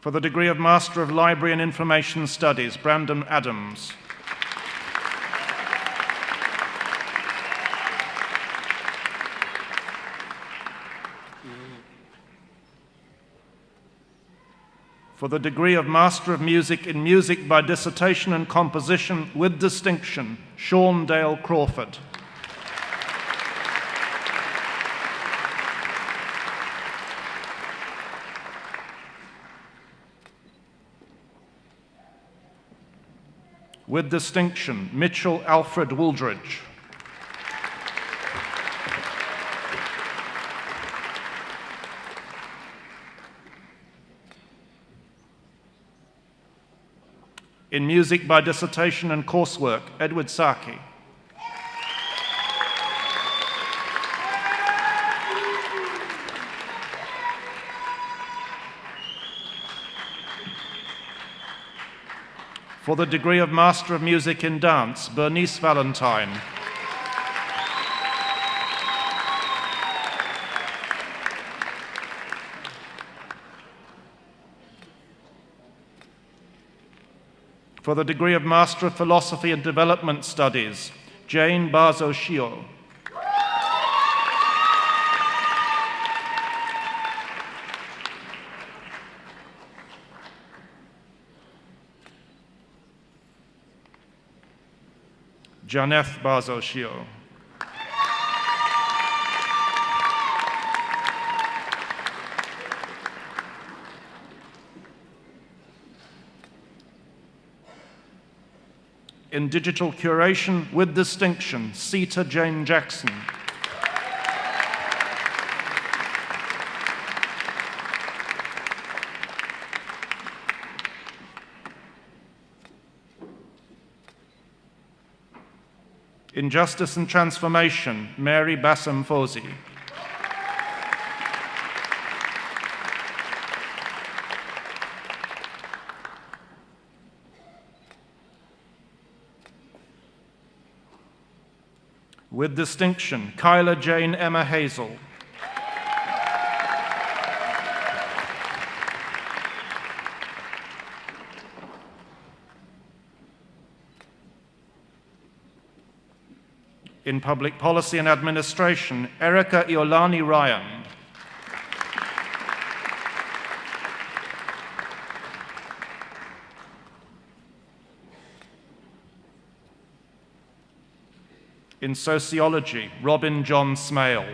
For the degree of Master of Library and Information Studies, Brandon Adams. For the degree of Master of Music in Music by Dissertation and Composition with distinction, Sean Dale Crawford. With distinction, Mitchell Alfred Wooldridge. In Music by Dissertation and Coursework, Edward Saki. For the degree of Master of Music in Dance, Bernice Valentine. For the degree of Master of Philosophy and Development Studies, Jane Bazo-Shio. Janeth Bazo-Shio. In Digital Curation with distinction, Sita Jane Jackson. In Justice and Transformation, Mary Bassam Fozi. With distinction, Kyla Jane Emma Hazel. In Public Policy and Administration, Erica Iolani Ryan. In Sociology, Robin John Smale.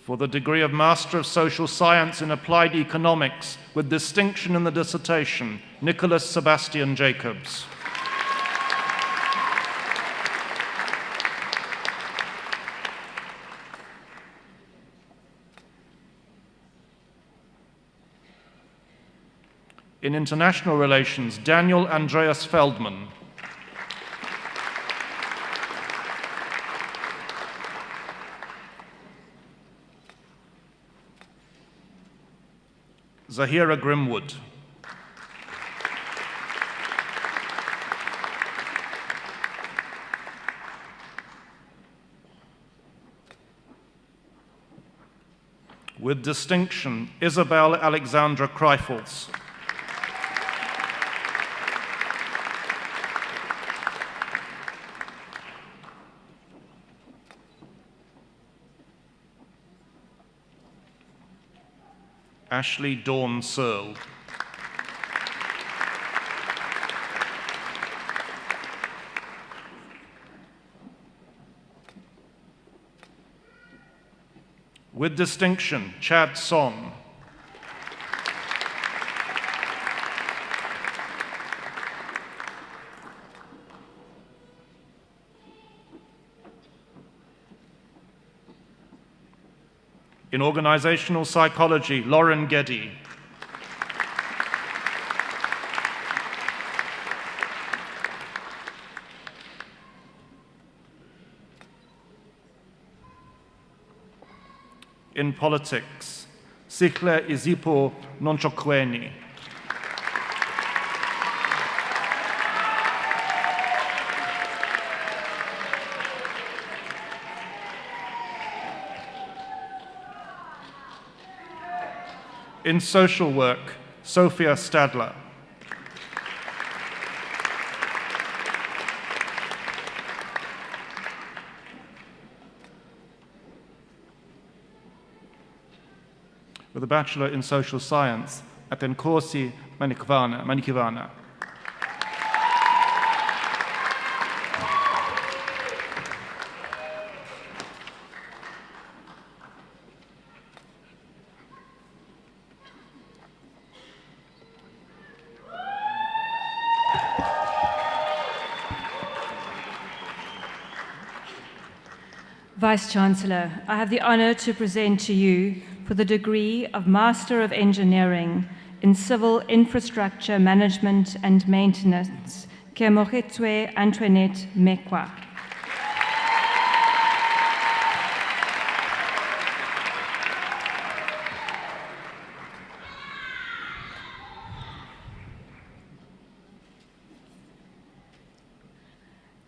For the degree of Master of Social Science in Applied Economics, with distinction in the dissertation, Nicholas Sebastian Jacobs. In International Relations, Daniel Andreas Feldman. Zahira Grimwood. With distinction, Isabel Alexandra Kreifels. Ashley Dawn Searle. With distinction, Chad Song. In organizational psychology, Lauren Geddy. In politics, Sikle Izipho Nonchokweni. In social work, Sophia Stadler. With a Bachelor in Social Science at Nkosi Manikivana. Vice-Chancellor, I have the honor to present to you for the degree of Master of Engineering in Civil Infrastructure Management and Maintenance, Kemogetwe Antoinette Mekwa.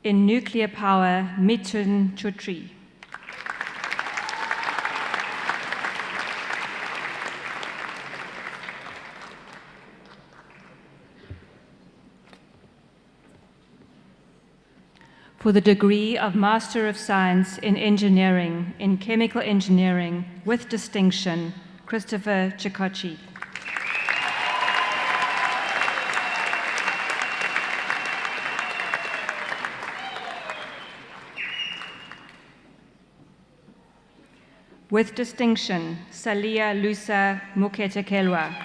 In Nuclear Power, Mitun Chutri. For the degree of Master of Science in Engineering in Chemical Engineering with distinction, Christopher Chikochi. With distinction, Salia Lusa Muketekelwa.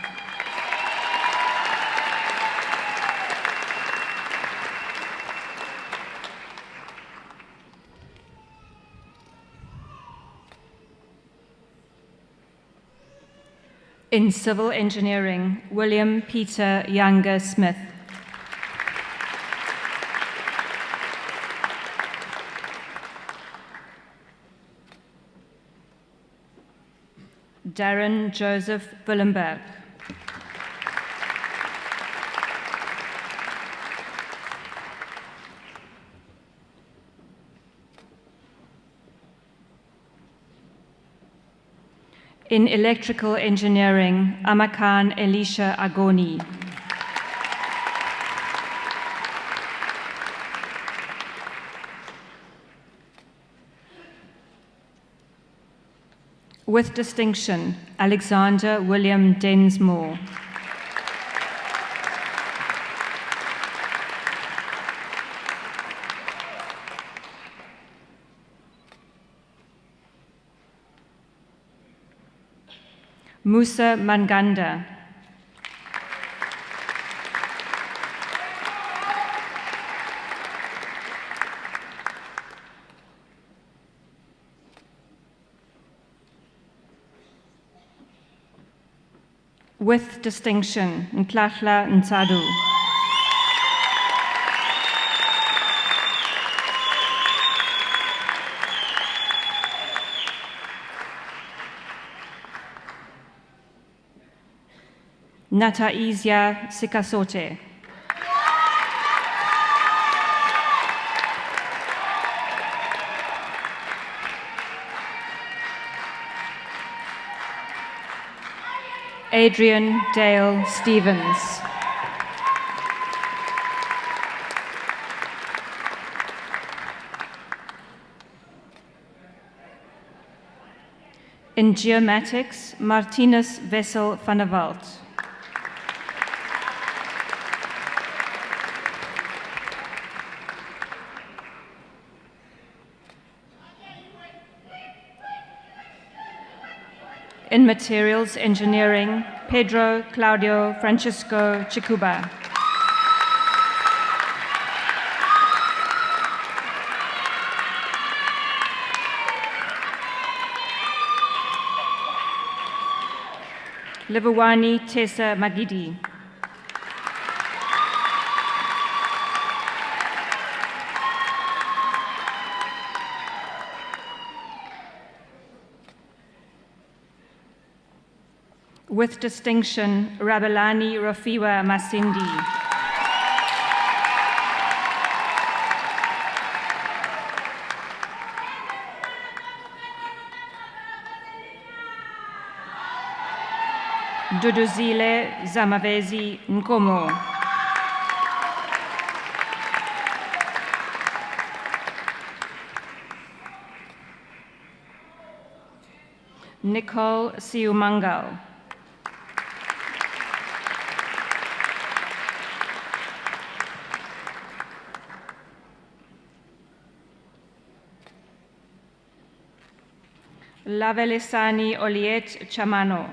In Civil Engineering, William Peter Younger Smith. Darren Joseph Willenberg. In Electrical Engineering, Amakan Elisha Agoni. With distinction, Alexander William Densmore. Musa Manganda. With distinction, Ntlahla Ntsadu. Nataizia Sikasote. Adrian Dale Stevens. In geomatics, Martinus Wessel van der Walt. In materials engineering, Pedro Claudio Francisco Chikuba. Livuwani Tessa Magidi. With distinction, Rabelani Rafiwa Masindi. Duduzile Zamavezi Nkomo. Nicole Siumangal. Lavelesani Oliet Chamano.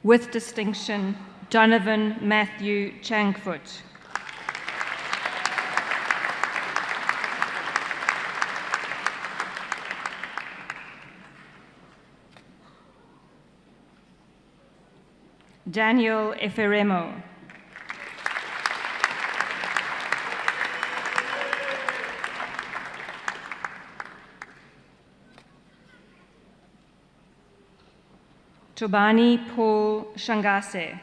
With distinction, Donovan Matthew Changfoot. Daniel Eferemo. Tobani Paul Shangase.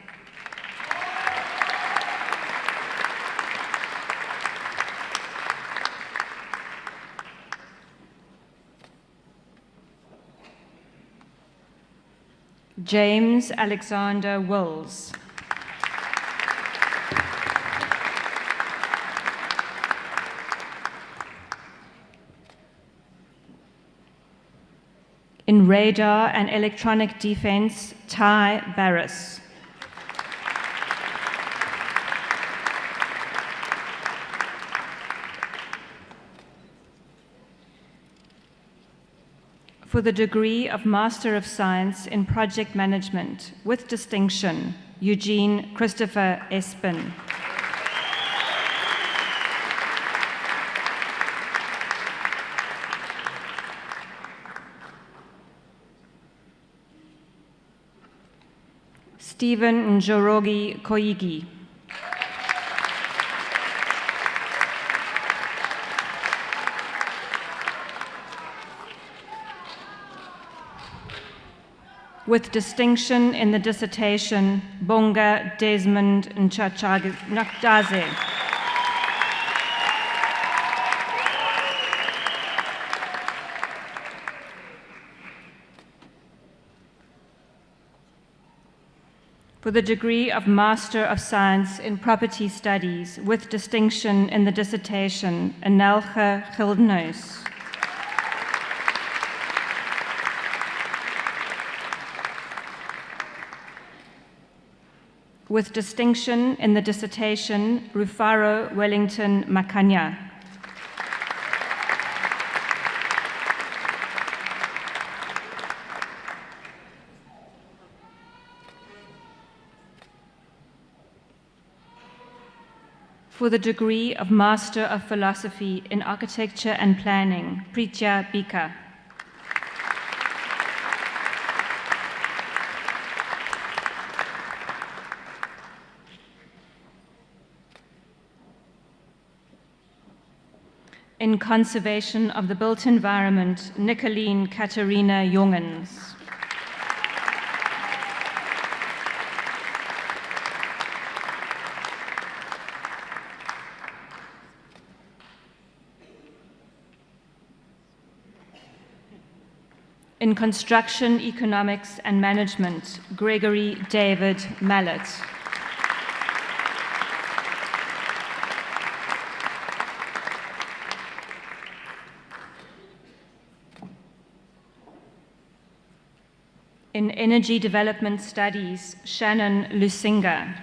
James Alexander Wills. In radar and electronic defense, Ty Barris. For the degree of Master of Science in Project Management, with distinction, Eugene Christopher Espin. Stephen Njorogi Koigi. With distinction in the dissertation, Bonga Desmond Nchachadaze. For the degree of Master of Science in Property Studies, with distinction in the dissertation, Anelge Gildenhuis. With distinction in the dissertation, Rufaro Wellington Makanya. For the degree of Master of Philosophy in Architecture and Planning, Pritya Bika. In Conservation of the Built Environment, Nicoline Katerina Jongens. In Construction, Economics and Management, Gregory David Mallet. In Energy Development Studies, Shannon Lusinga.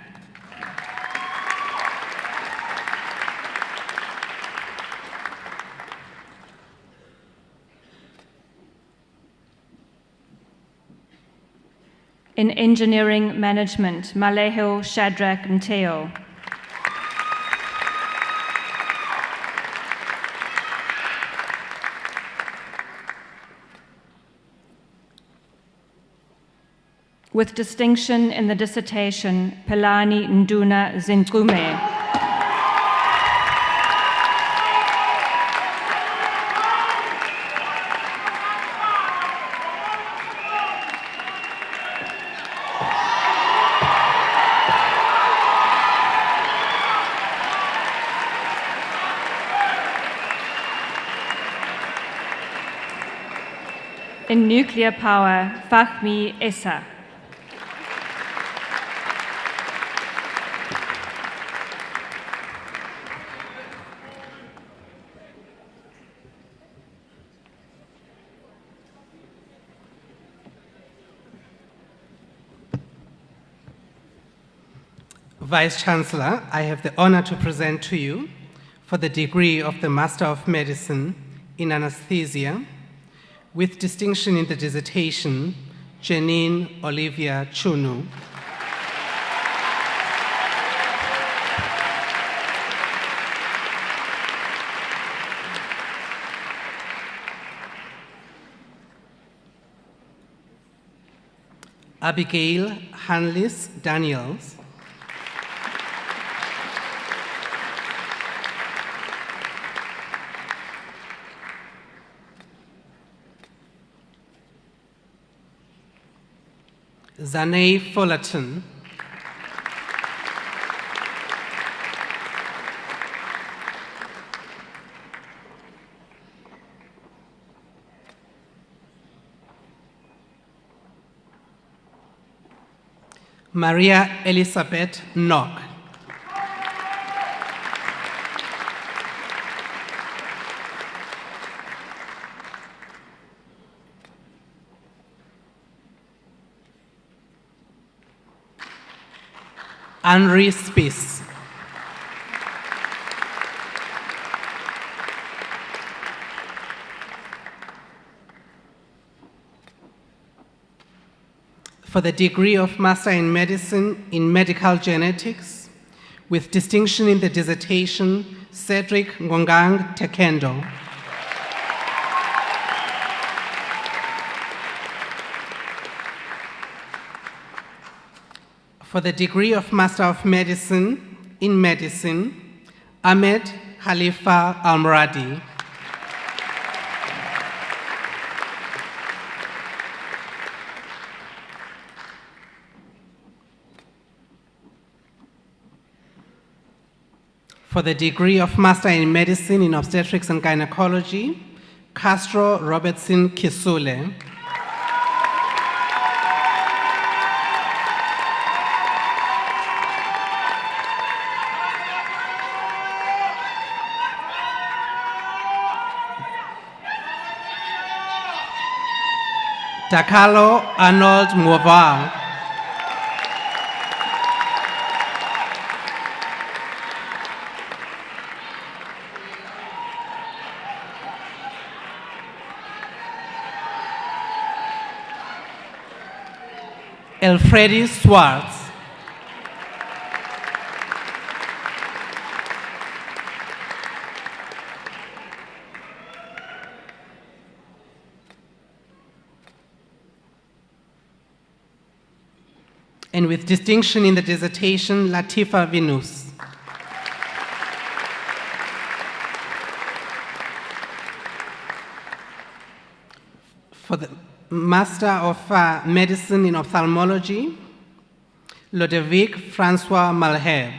In Engineering Management, Maleho Shadrach Nteo. With distinction in the dissertation, Pelani Nduna Zinkume. In Nuclear Power, Fahmi Essa. Vice Chancellor, I have the honor to present to you for the degree of the Master of Medicine in Anesthesia, with distinction in the dissertation, Janine Olivia Chunu. Abigail Hanlis Daniels. Zanay Fullerton. Maria Elizabeth Nock. Henry Spies. For the degree of Master in Medicine in Medical Genetics, with distinction in the dissertation, Cedric Ngongang Tekendo. For the degree of Master of Medicine in Medicine, Ahmed Khalifa Almradi. For the degree of Master in Medicine in Obstetrics and Gynecology, Castro Robertson Kisule. Takalo Arnold Moval. Elfredi Swartz. And with distinction in the dissertation, Latifa Vinus. For the Master of Medicine in Ophthalmology, Ludovic Francois Malherbe.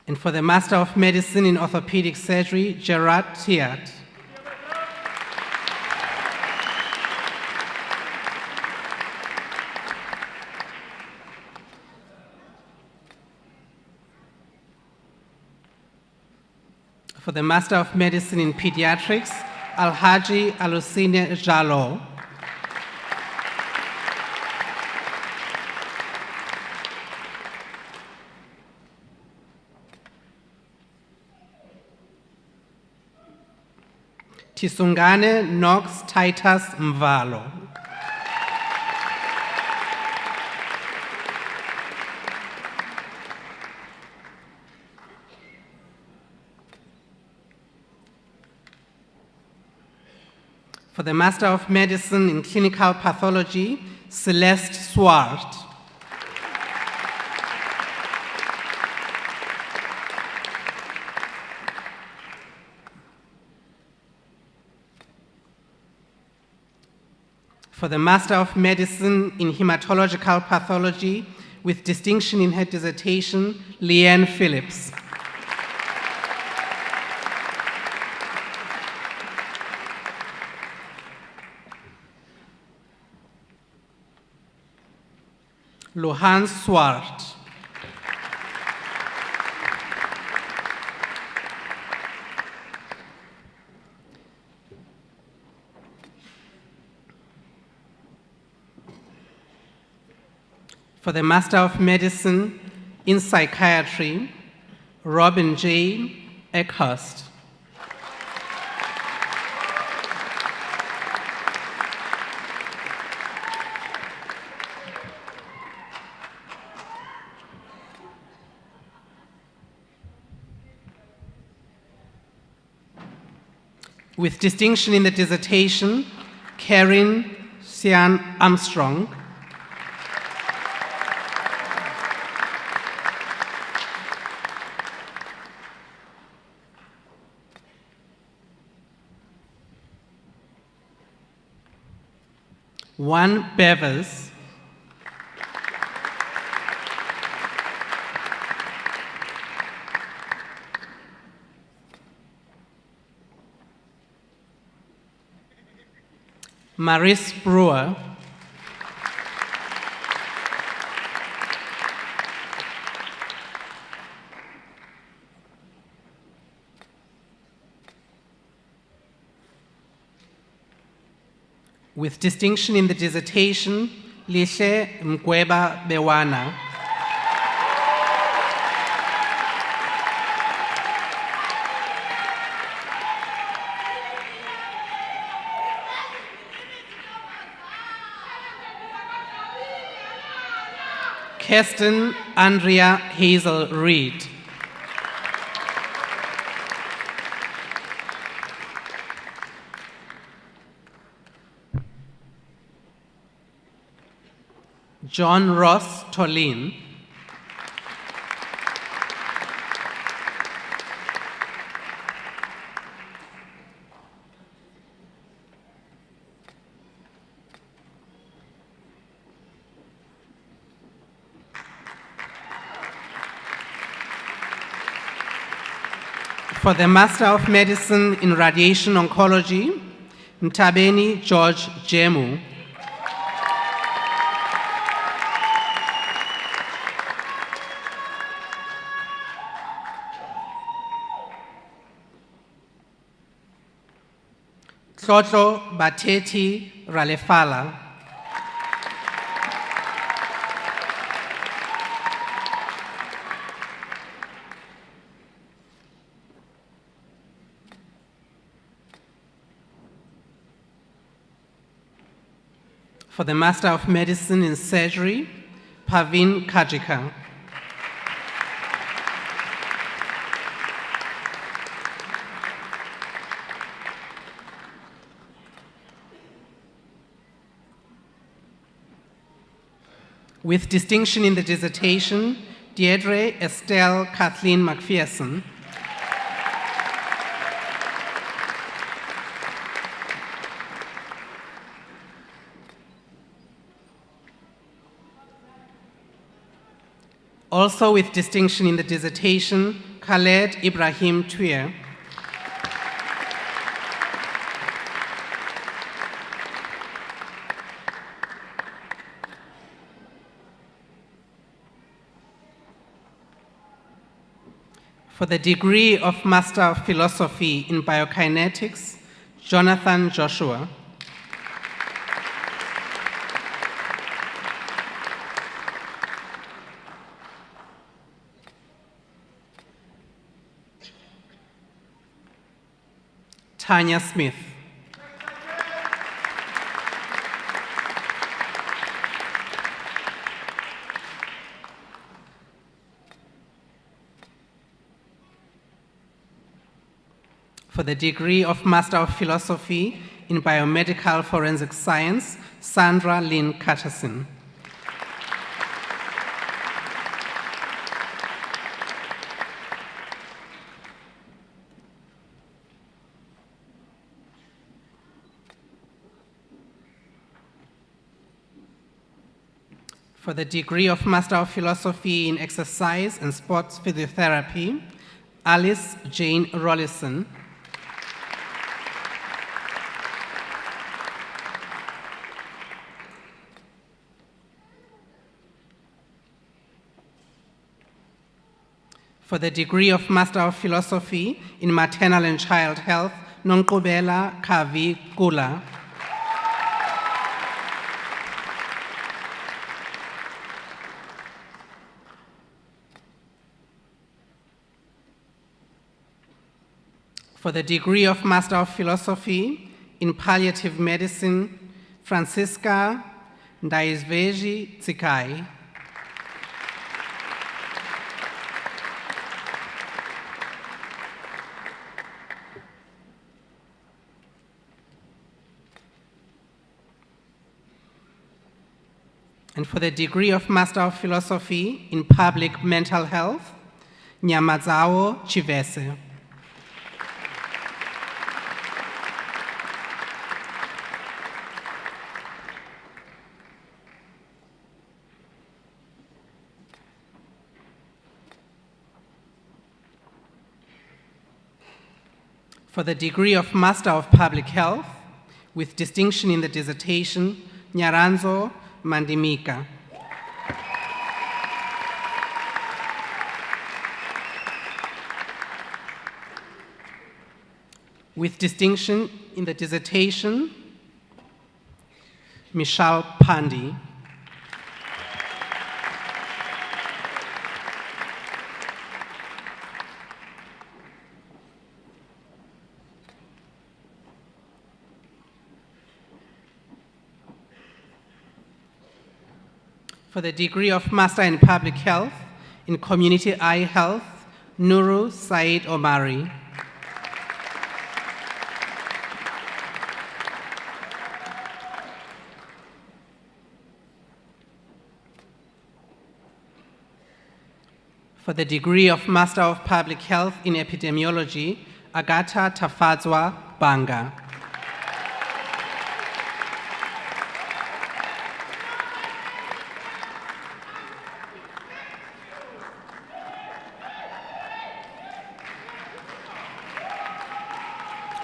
And for the Master of Medicine in Orthopedic Surgery, Gerard Tiat. For the Master of Medicine in Pediatrics, Alhaji Alusine Jalo. Tisungane Knox Titus Mvalo. For the Master of Medicine in Clinical Pathology, Celeste Swart. For the Master of Medicine in Hematological Pathology, with distinction in her dissertation, Leanne Phillips. Lohan Swart. For the Master of Medicine in Psychiatry, Robin J. Eckhurst. With distinction in the dissertation, Karen Sian Armstrong. Juan Bevers. Maris Brewer. With distinction in the dissertation, Lishe Mkweba Bewana. Kirsten Andrea Hazel Reed. John Ross Tolin. For the Master of Medicine in Radiation Oncology, Mtabeni George Jemu. Tlotlo Bateti Ralefala. For the Master of Medicine in Surgery, Pavin Kajika. With distinction in the dissertation, Deirdre Estelle Kathleen McPherson. Also with distinction in the dissertation, Khaled Ibrahim Tuer. For the degree of Master of Philosophy in Biokinetics, Jonathan Joshua. Tanya Smith. For the degree of Master of Philosophy in Biomedical Forensic Science, Sandra Lynn Catterson. For the degree of Master of Philosophy in Exercise and Sports Physiotherapy, Alice Jane Rollison. For the degree of Master of Philosophy in Maternal and Child Health, Nonkobela Kavi Kula. For the degree of Master of Philosophy in Palliative Medicine, Francisca Ndaizveji Tsikai. And for the degree of Master of Philosophy in Public Mental Health, Nyamazao Chivese. For the degree of Master of Public Health, with distinction in the dissertation, Nyaranzo Mandimika. With distinction in the dissertation, Michelle Pandi. For the degree of Master in Public Health in Community Eye Health, Nuru Said Omari. For the degree of Master of Public Health in Epidemiology, Agata Tafadzwa Banga.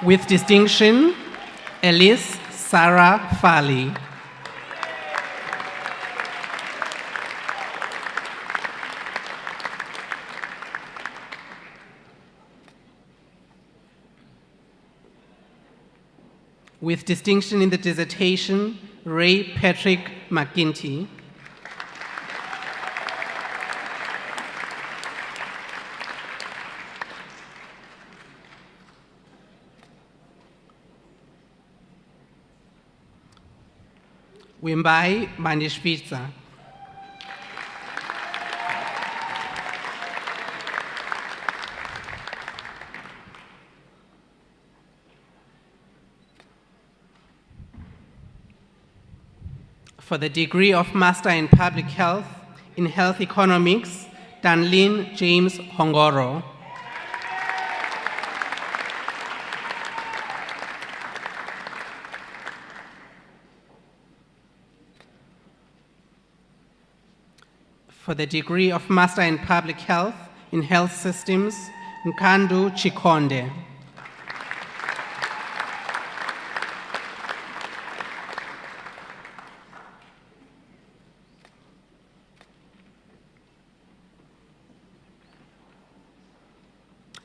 With distinction, Elise Sarah Fali. With distinction in the dissertation, Ray Patrick McGinty. Wimbai Mandishvitsa. For the degree of Master in Public Health in Health Economics, Danlin James Hongoro. For the degree of Master in Public Health in Health Systems, Nkandu Chikonde.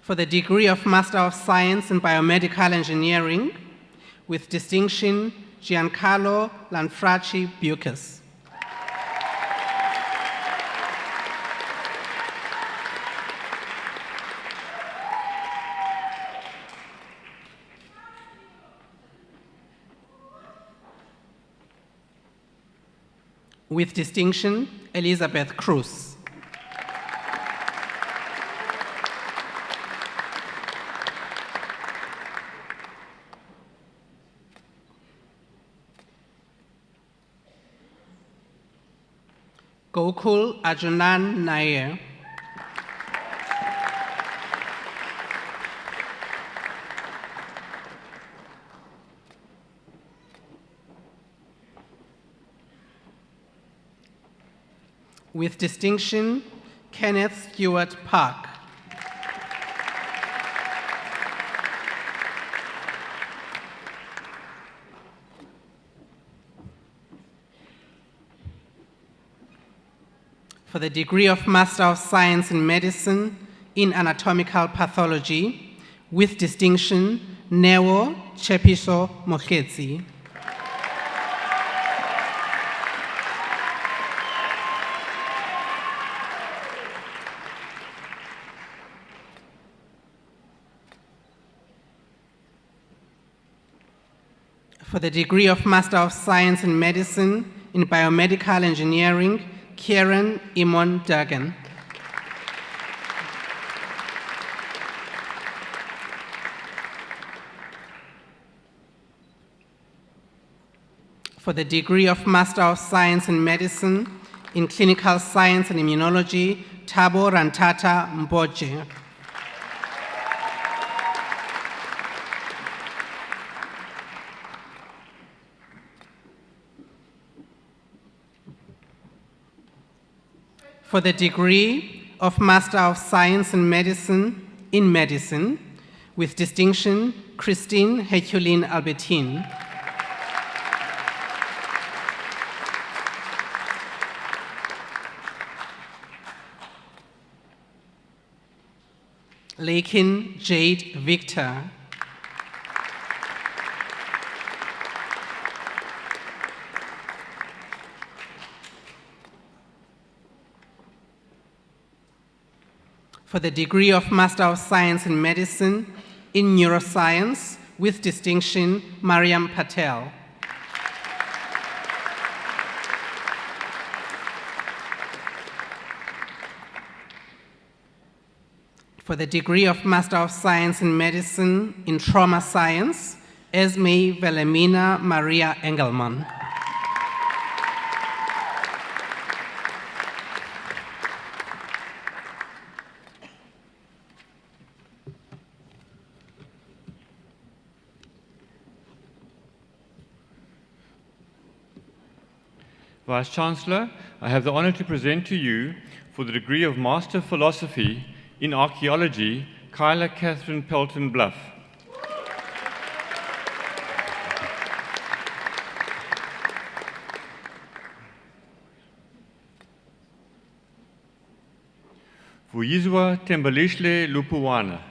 For the degree of Master of Science in Biomedical Engineering, with distinction, Giancarlo Lanfranchi Bucas. With distinction, Elizabeth Cruz. Gokul Arjunan Nair. With distinction, Kenneth Stewart Park. For the degree of Master of Science in Medicine in Anatomical Pathology, with distinction, Neo Chepiso Mokhetsi. For the degree of Master of Science in Medicine in Biomedical Engineering, Kieran Imon Dagan. For the degree of Master of Science in Medicine in Clinical Science and Immunology, Thabo Rantata Mboje. For the degree of Master of Science in Medicine, with distinction, Christine Herculine Albertine. Lakin Jade Victor. For the degree of Master of Science in Medicine in Neuroscience, with distinction, Mariam Patel. For the degree of Master of Science in Medicine in Trauma Science, Esme Velemina Maria Engelmann. Vice-Chancellor, I have the honor to present to you, for the degree of Master of Philosophy in Archaeology, Kyla Catherine Pelton Bluff. Vuyizwa Tembalishle Lupuwana.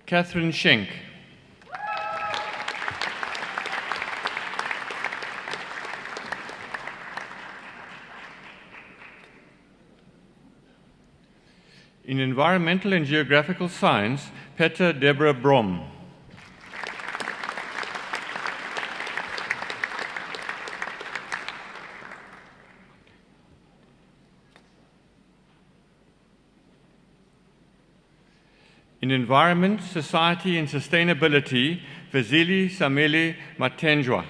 Catherine Schenk. In Environmental and Geographical Science, Petra Deborah Brom. In Environment, Society and Sustainability, Fazili Samele Matenjwa.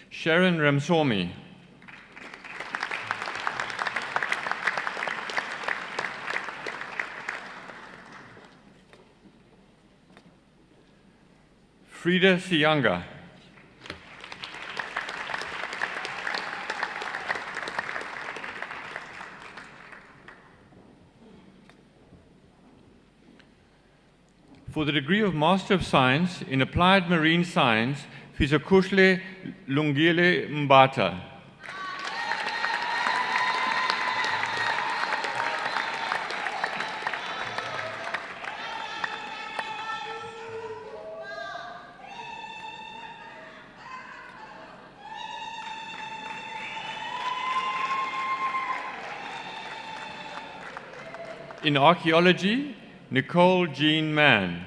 Sharon Ramsomi. Frida Sianga. For the degree of Master of Science in Applied Marine Science, Fizokushle Lungile Mbata. In Archaeology, Nicole Jean Mann.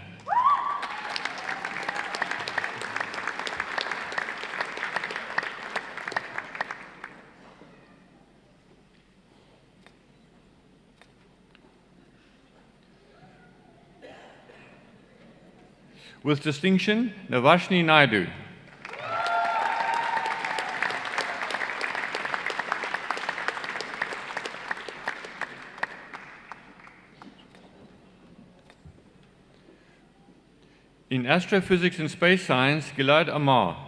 With distinction, Navashni Naidu. In Astrophysics and Space Science, Gilad Amar.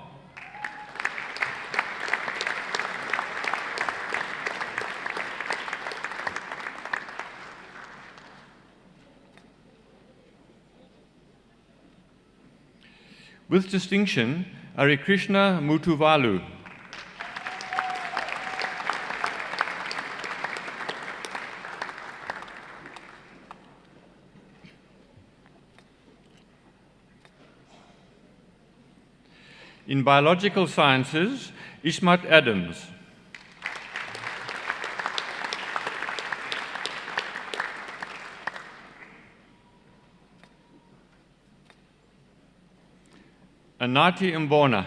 With distinction, Harikrishna Mutuvalu. In Biological Sciences, Ishmat Adams. Anati Mbona.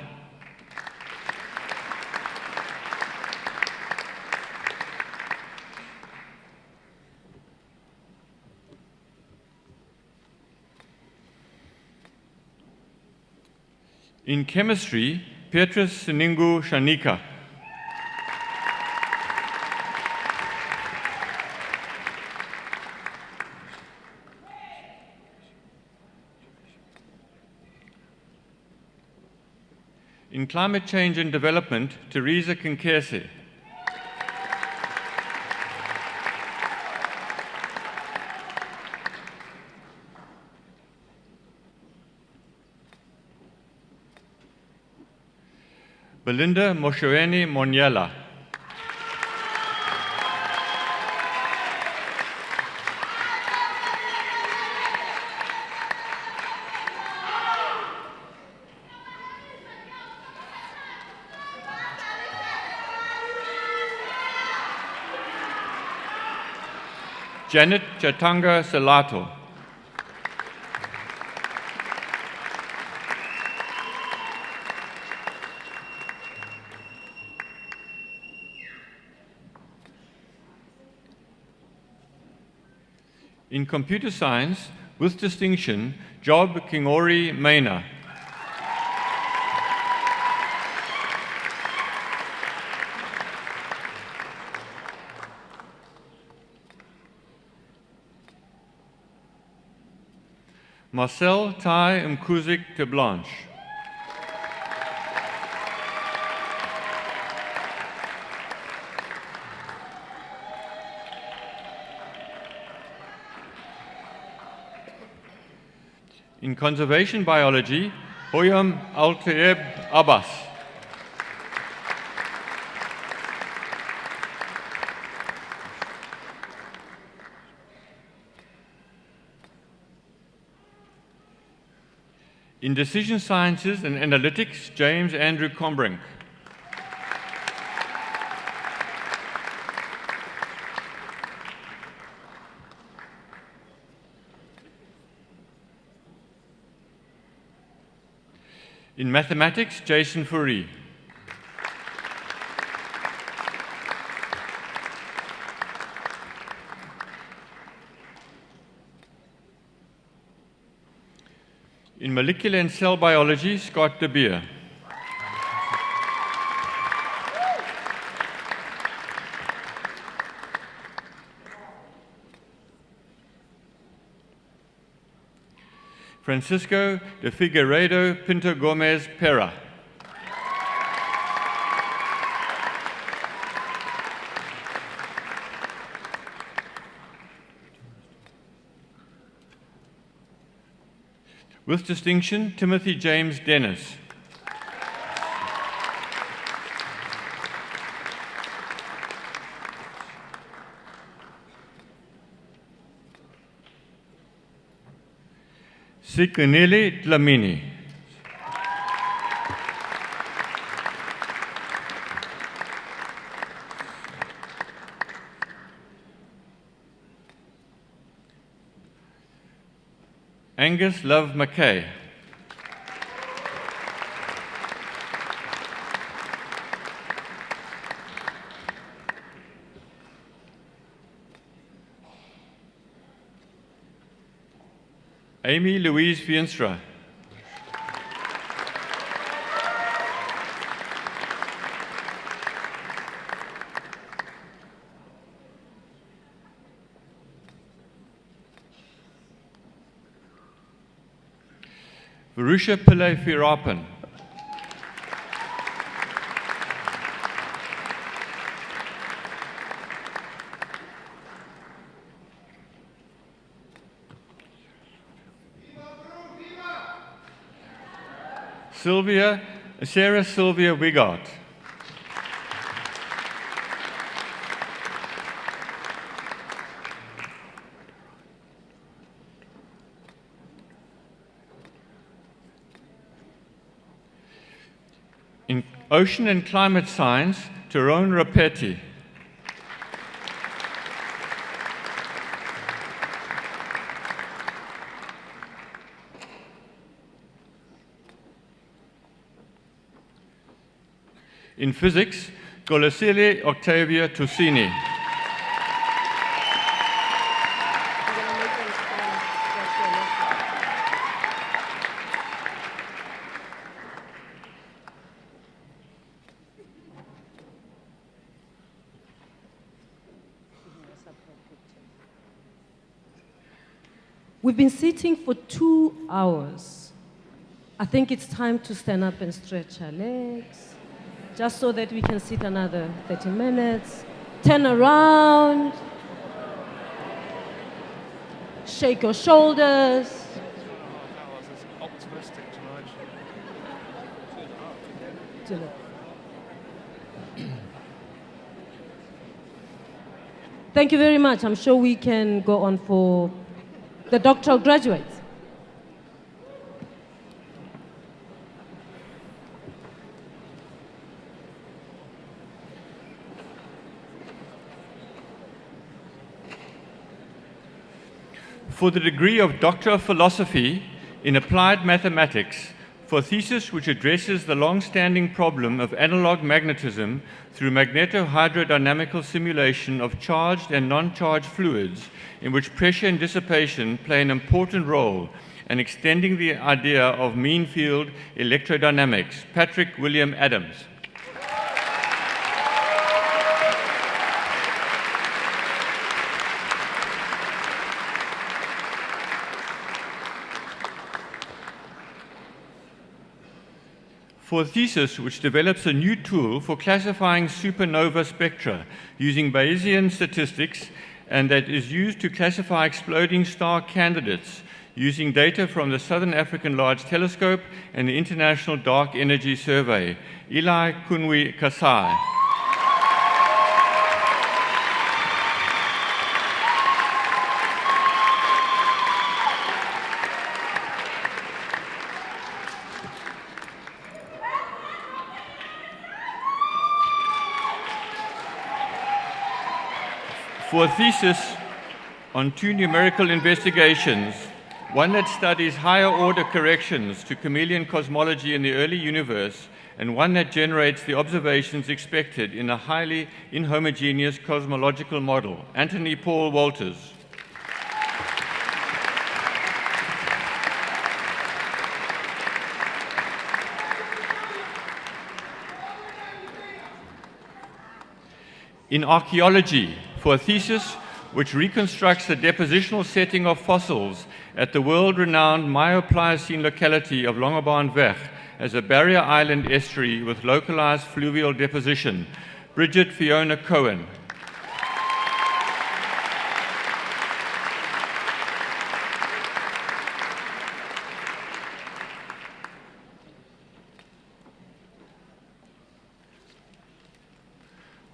In Chemistry, Petrus Siningu Shanika. In Climate Change and Development, Teresa Kinkese. Belinda Moshoeni Monyela. Janet Chatanga Salato. In Computer Science, with distinction, Job Kingori Maina. Marcel Tai Mkuzik de Blanche. In Conservation Biology, Hoyam Altaeb Abbas. In Decision Sciences and Analytics, James Andrew Combrink. In mathematics, Jason Fourie. In molecular and cell biology, Scott de Beer. Francisco de Figueiredo Pinto Gomez Pera. With distinction, Timothy James Dennis. Sikunili Dlamini. Angus Love McKay. Amy Louise Vienstra. Varusha Pillai Firapan. Sarah Sylvia Wigart. In ocean and climate science, Tyrone Rapetti. In physics, Golosile Octavia Tusini. We've been sitting for 2 hours. I think it's time to stand up and stretch our legs, just so that we can sit another 30 minutes. Turn around, shake your shoulders. Optimistic tonight. Thank you very much. I'm sure we can go on for the doctoral graduates. For the degree of Doctor of Philosophy in Applied Mathematics, for a thesis which addresses the long-standing problem of analog magnetism through magnetohydrodynamical simulation of charged and non-charged fluids, in which pressure and dissipation play an important role, and extending the idea of mean field electrodynamics, Patrick William Adams. For a thesis which develops a new tool for classifying supernova spectra using Bayesian statistics, and that is used to classify exploding star candidates using data from the Southern African Large Telescope and the International Dark Energy Survey, Eli Kunwi Kasai. For a thesis on 2 numerical investigations, one that studies higher order corrections to chameleon cosmology in the early universe, and one that generates the observations expected in a highly inhomogeneous cosmological model. Anthony Paul Walters. In archaeology, for a thesis which reconstructs the depositional setting of fossils at the world-renowned Mayo-Pliocene locality of Longobaanweg as a barrier island estuary with localized fluvial deposition. Bridget Fiona Cohen.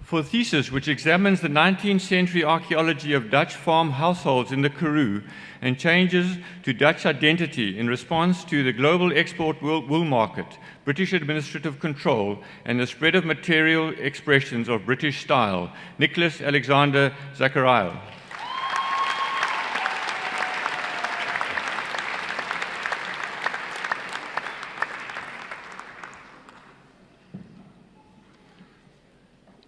For a thesis which examines the 19th century archaeology of Dutch farm households in the Karoo and changes to Dutch identity in response to the global export wool market, British administrative control, and the spread of material expressions of British style. Nicholas Alexander Zachariah.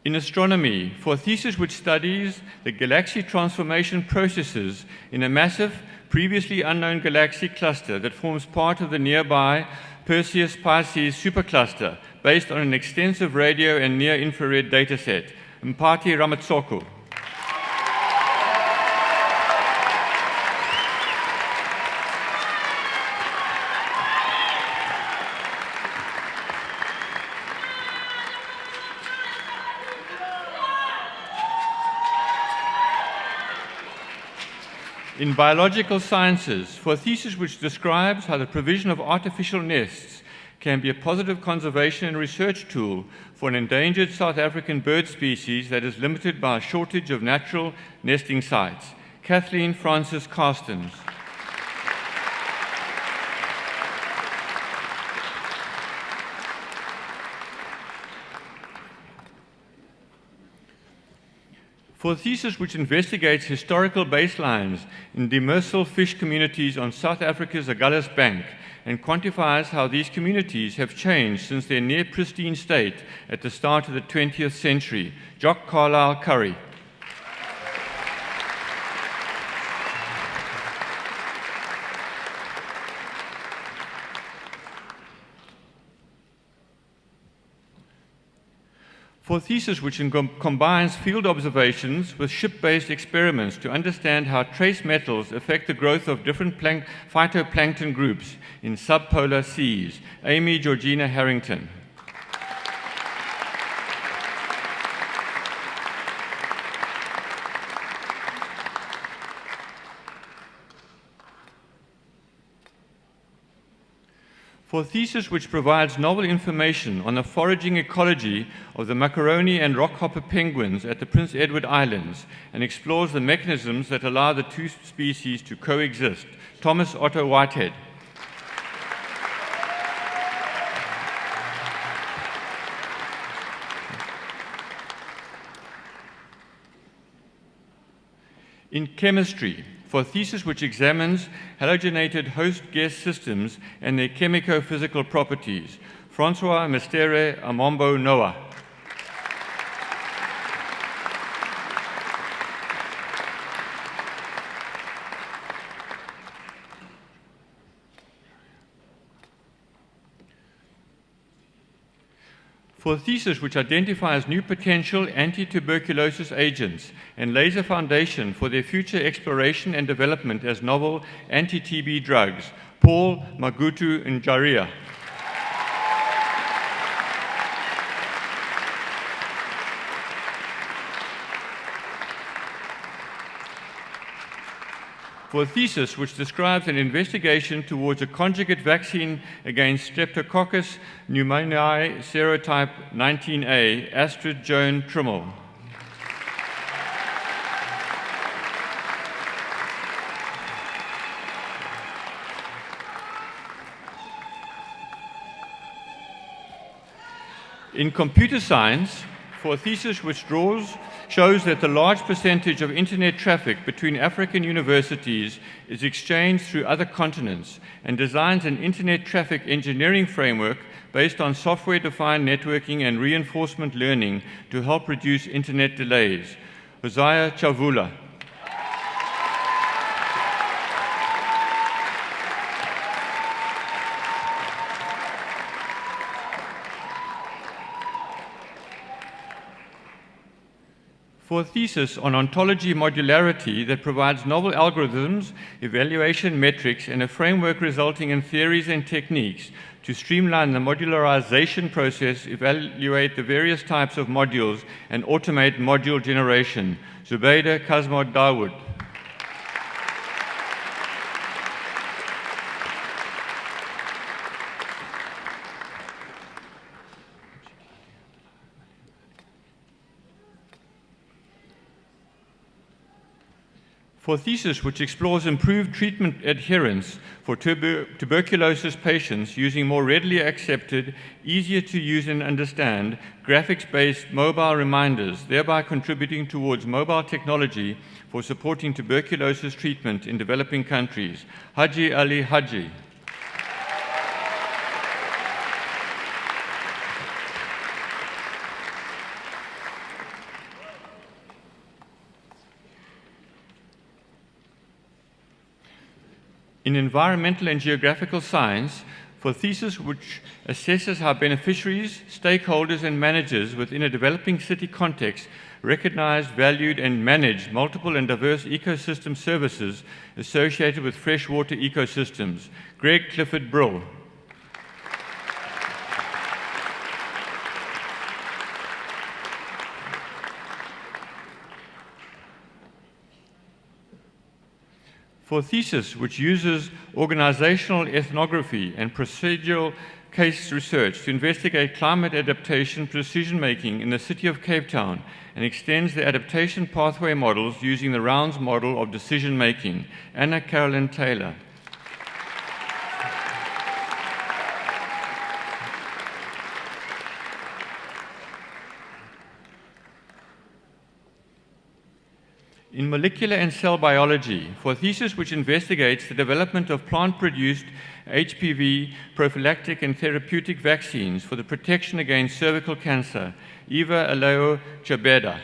In astronomy, for a thesis which studies the galaxy transformation processes in a massive, previously unknown galaxy cluster that forms part of the nearby Perseus-Pisces supercluster based on an extensive radio and near-infrared dataset. Mpati Ramatsoko. In biological sciences, for a thesis which describes how the provision of artificial nests can be a positive conservation and research tool for an endangered South African bird species that is limited by a shortage of natural nesting sites. Kathleen Francis Carstens. For a thesis which investigates historical baselines in demersal fish communities on South Africa's Agulhas Bank and quantifies how these communities have changed since their near pristine state at the start of the 20th century. Jock Carlisle Curry. For a thesis which combines field observations with ship-based experiments to understand how trace metals affect the growth of different phytoplankton groups in subpolar seas. Amy Georgina Harrington. For a thesis which provides novel information on the foraging ecology of the macaroni and rockhopper penguins at the Prince Edward Islands and explores the mechanisms that allow the two species to coexist. Thomas Otto Whitehead. In chemistry, for a thesis which examines halogenated host-guest systems and their chemico-physical properties. Francois Mestere Amombo Noah. For a thesis which identifies new potential anti-tuberculosis agents and lays a foundation for their future exploration and development as novel anti-TB drugs. Paul Magutu Njaria. For a thesis which describes an investigation towards a conjugate vaccine against Streptococcus pneumoniae serotype 19A, Astrid Joan Trimmel. In computer science, for a thesis which draws shows that the large percentage of internet traffic between African universities is exchanged through other continents, and designs an internet traffic engineering framework based on software-defined networking and reinforcement learning to help reduce internet delays. Hosea Chavula. For a thesis on ontology modularity that provides novel algorithms, evaluation metrics, and a framework resulting in theories and techniques to streamline the modularization process, evaluate the various types of modules, and automate module generation. Zubaida Kazmod Dawood. For a thesis which explores improved treatment adherence for tuberculosis patients using more readily accepted, easier to use and understand, graphics-based mobile reminders, thereby contributing towards mobile technology for supporting tuberculosis treatment in developing countries. Haji Ali Haji. In environmental and geographical science, for a thesis which assesses how beneficiaries, stakeholders, and managers within a developing city context recognize, valued, and manage multiple and diverse ecosystem services associated with freshwater ecosystems. Greg Clifford Brill. For a thesis which uses organizational ethnography and procedural case research to investigate climate adaptation decision-making in the city of Cape Town and extends the adaptation pathway models using the Rounds model of decision-making. Anna Carolyn Taylor. In molecular and cell biology, for a thesis which investigates the development of plant-produced HPV prophylactic and therapeutic vaccines for the protection against cervical cancer, Eva Aleo Chabeda.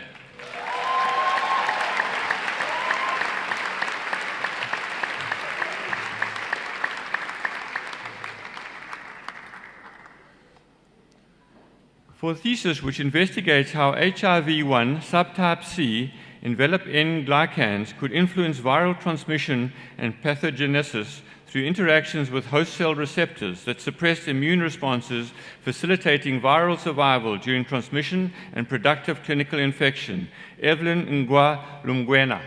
For a thesis which investigates how HIV-1 subtype C enveloped N-glycans could influence viral transmission and pathogenesis through interactions with host cell receptors that suppress immune responses, facilitating viral survival during transmission and productive clinical infection. Evelyn Ngwa Lumgwena.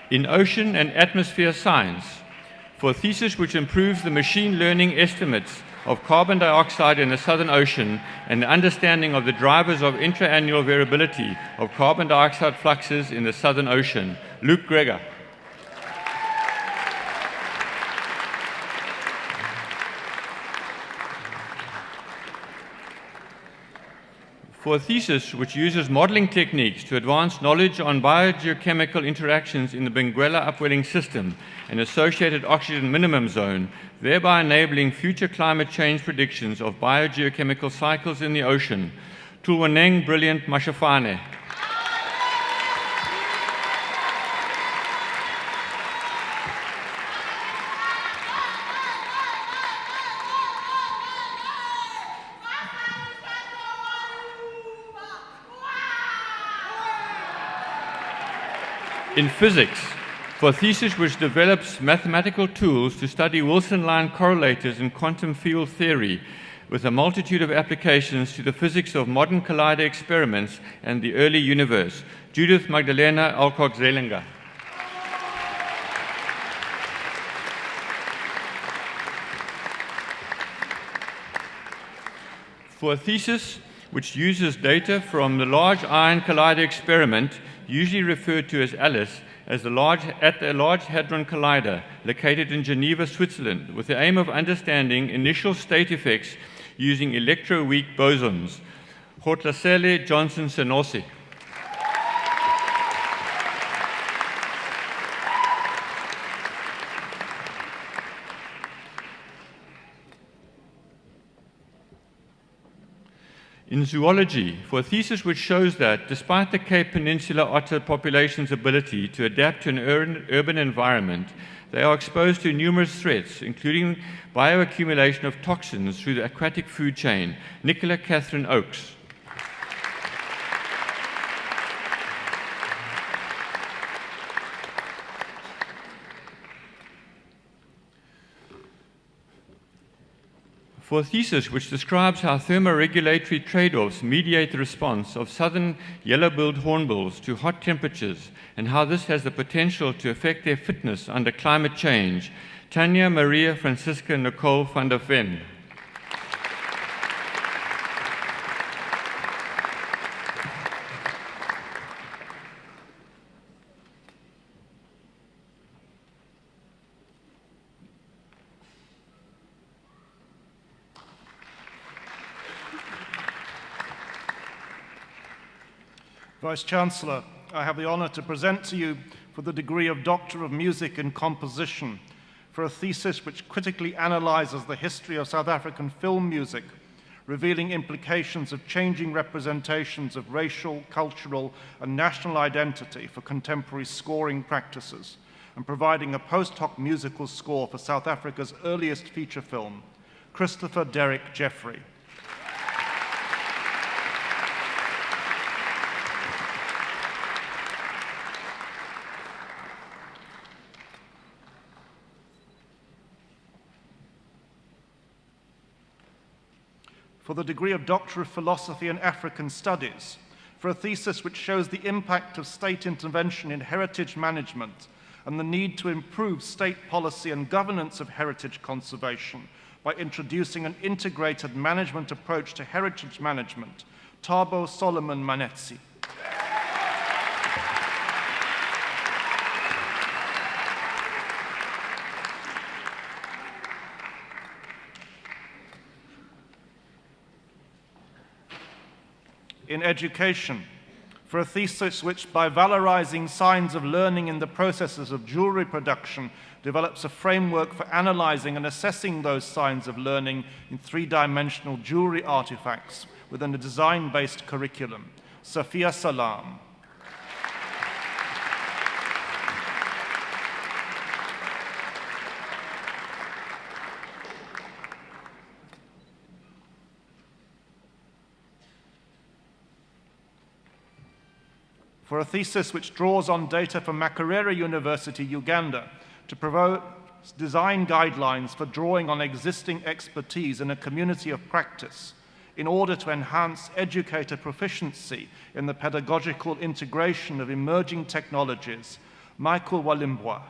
In ocean and atmosphere science, for a thesis which improves the machine learning estimates of carbon dioxide in the Southern Ocean and the understanding of the drivers of intra-annual variability of carbon dioxide fluxes in the Southern Ocean. Luke Greger. For a thesis which uses modeling techniques to advance knowledge on biogeochemical interactions in the Benguela upwelling system and associated oxygen minimum zone, thereby enabling future climate change predictions of biogeochemical cycles in the ocean. Tulwaneng Brilliant Mashafane. In physics, for a thesis which develops mathematical tools to study Wilson line correlators in quantum field theory with a multitude of applications to the physics of modern collider experiments and the early universe. Judith Magdalena Alcock-Zellinger. For a thesis which uses data from the Large Iron Collider experiment, usually referred to as ALICE, at the Large Hadron Collider located in Geneva, Switzerland, with the aim of understanding initial state effects using electroweak bosons. Khotlasele Johnson Senosi. In zoology, for a thesis which shows that, despite the Cape Peninsula otter population's ability to adapt to an urban environment, they are exposed to numerous threats, including bioaccumulation of toxins through the aquatic food chain. Nicola Catherine Oakes. For a thesis which describes how thermoregulatory trade-offs mediate the response of southern yellow-billed hornbills to hot temperatures and how this has the potential to affect their fitness under climate change, Tanya Maria Francisca Nicole van der Ven. Vice-Chancellor, I have the honour to present to you for the degree of Doctor of Music in Composition for a thesis which critically analyses the history of South African film music, revealing implications of changing representations of racial, cultural and national identity for contemporary scoring practices, and providing a post hoc musical score for South Africa's earliest feature film, Christopher Derrick Jeffrey. For the degree of Doctor of Philosophy in African Studies, for a thesis which shows the impact of state intervention in heritage management and the need to improve state policy and governance of heritage conservation by introducing an integrated management approach to heritage management, Thabo Solomon Manetsi. In education, for a thesis which, by valorizing signs of learning in the processes of jewelry production, develops a framework for analyzing and assessing those signs of learning in three-dimensional jewelry artifacts within a design-based curriculum. Safia Salam. For a thesis which draws on data from Makerere University, Uganda, to promote design guidelines for drawing on existing expertise in a community of practice in order to enhance educator proficiency in the pedagogical integration of emerging technologies, Michael Walimbwa.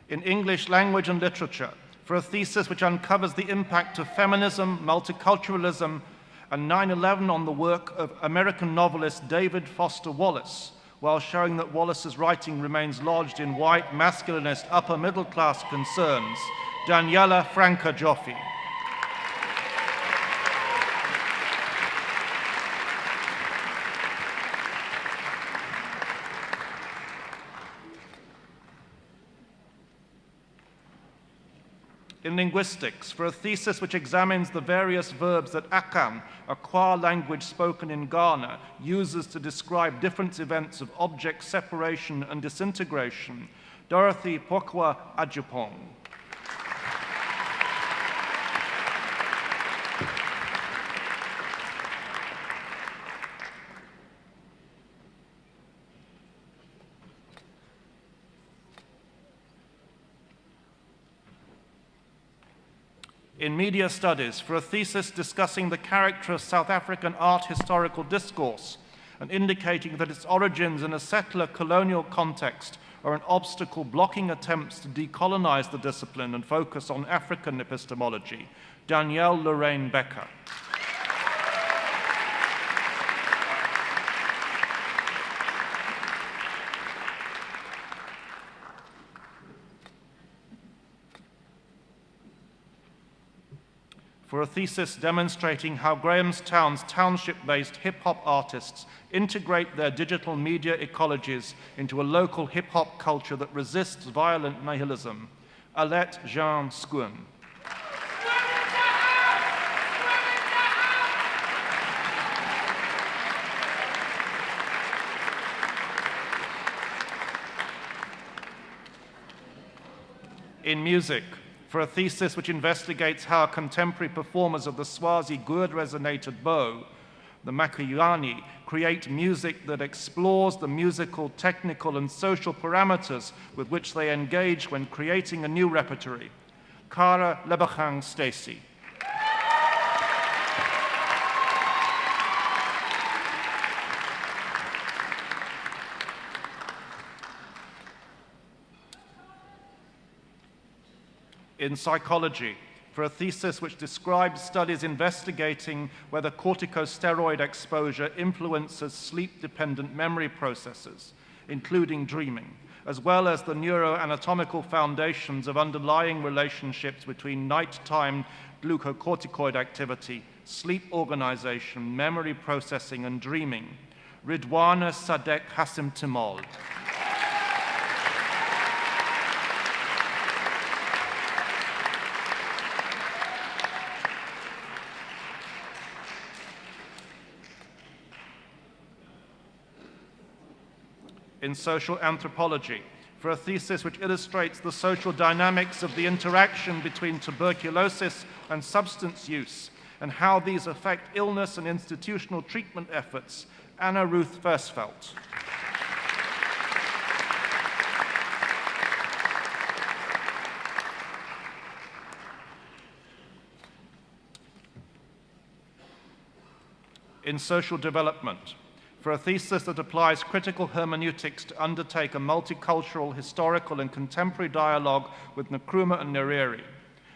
In English language and literature, for a thesis which uncovers the impact of feminism, multiculturalism, and 9/11 on the work of American novelist David Foster Wallace, while showing that Wallace's writing remains lodged in white, masculinist, upper-middle-class concerns, Daniela Franca Joffe. In linguistics, for a thesis which examines the various verbs that Akan, a Kwa language spoken in Ghana, uses to describe different events of object separation and disintegration, Dorothy Pokwa Ajupong. In media studies, for a thesis discussing the character of South African art historical discourse and indicating that its origins in a settler colonial context are an obstacle blocking attempts to decolonize the discipline and focus on African epistemology. Danielle Lorraine Becker. For a thesis demonstrating how Grahamstown's township-based hip-hop artists integrate their digital media ecologies into a local hip-hop culture that resists violent nihilism. Alette Jean Schoen. In music, for a thesis which investigates how contemporary performers of the Swazi gourd-resonated bow, the Makuyani, create music that explores the musical, technical, and social parameters with which they engage when creating a new repertory. Kara Lebachang Stacy. In psychology, for a thesis which describes studies investigating whether corticosteroid exposure influences sleep-dependent memory processes, including dreaming, as well as the neuroanatomical foundations of underlying relationships between nighttime glucocorticoid activity, sleep organization, memory processing, and dreaming. Ridwana Sadek Hassim Timol. In social anthropology, for a thesis which illustrates the social dynamics of the interaction between tuberculosis and substance use and how these affect illness and institutional treatment efforts, Anna Ruth Versfeld. In social development, for a thesis that applies critical hermeneutics to undertake a multicultural, historical, and contemporary dialogue with Nkrumah and Nyerere,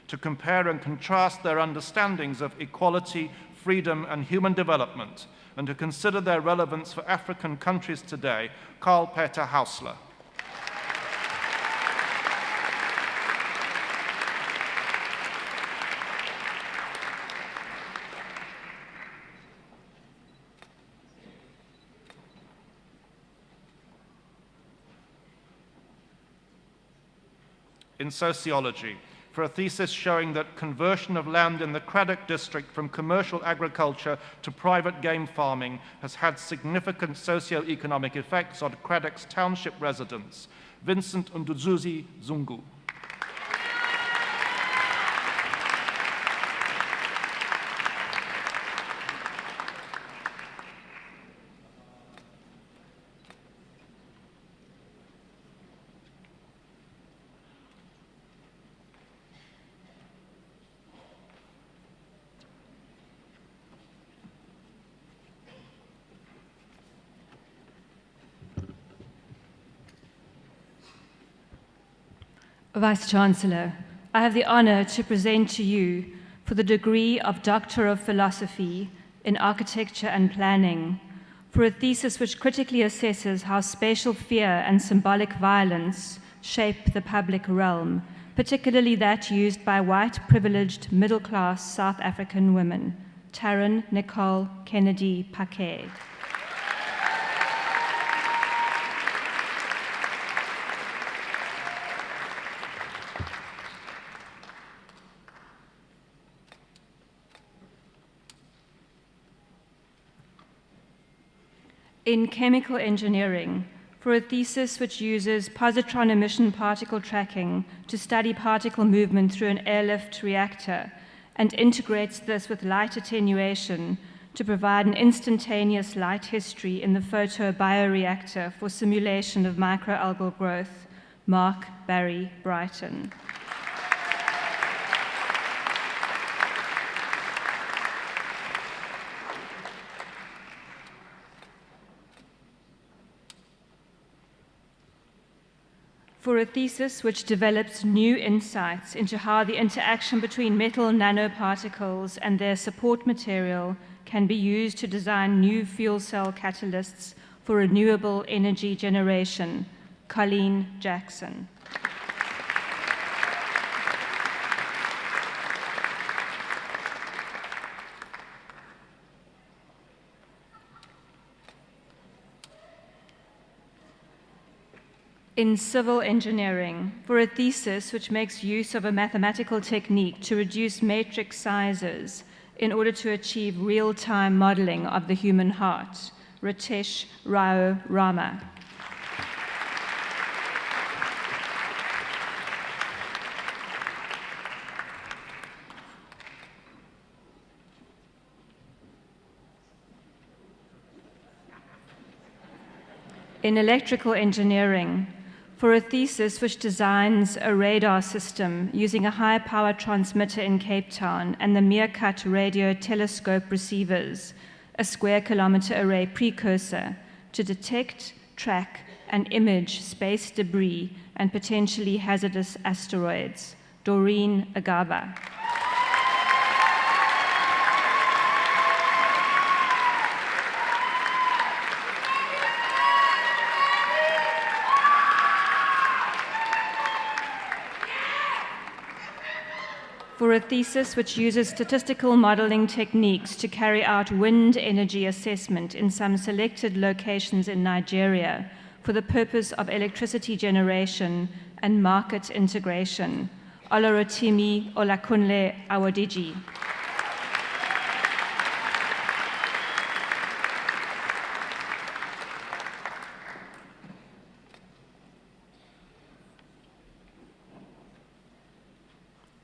to compare and contrast their understandings of equality, freedom, and human development, and to consider their relevance for African countries today, Karl-Peter Hausler. In sociology, for a thesis showing that conversion of land in the Craddock district from commercial agriculture to private game farming has had significant socio-economic effects on Craddock's township residents, Vincent Nduzuzi Zungu. Vice-Chancellor, I have the honor to present to you for the degree of Doctor of Philosophy in Architecture and Planning, for a thesis which critically assesses how spatial fear and symbolic violence shape the public realm, particularly that used by white, privileged, middle-class South African women. Taryn Nicole Kennedy Paquet. In chemical engineering, for a thesis which uses positron emission particle tracking to study particle movement through an airlift reactor and integrates this with light attenuation to provide an instantaneous light history in the photobioreactor for simulation of microalgal growth, Mark Barry Brighton. For a thesis which develops new insights into how the interaction between metal nanoparticles and their support material can be used to design new fuel cell catalysts for renewable energy generation, Colleen Jackson. In civil engineering, for a thesis which makes use of a mathematical technique to reduce matrix sizes in order to achieve real-time modeling of the human heart, Ritesh Rao Rama. In electrical engineering, for a thesis which designs a radar system using a high-power transmitter in Cape Town and the Meerkat radio telescope receivers, a square-kilometer array precursor, to detect, track, and image space debris and potentially hazardous asteroids, Doreen Agaba. For a thesis which uses statistical modeling techniques to carry out wind energy assessment in some selected locations in Nigeria for the purpose of electricity generation and market integration, Olorotimi Olakunle Awodiji.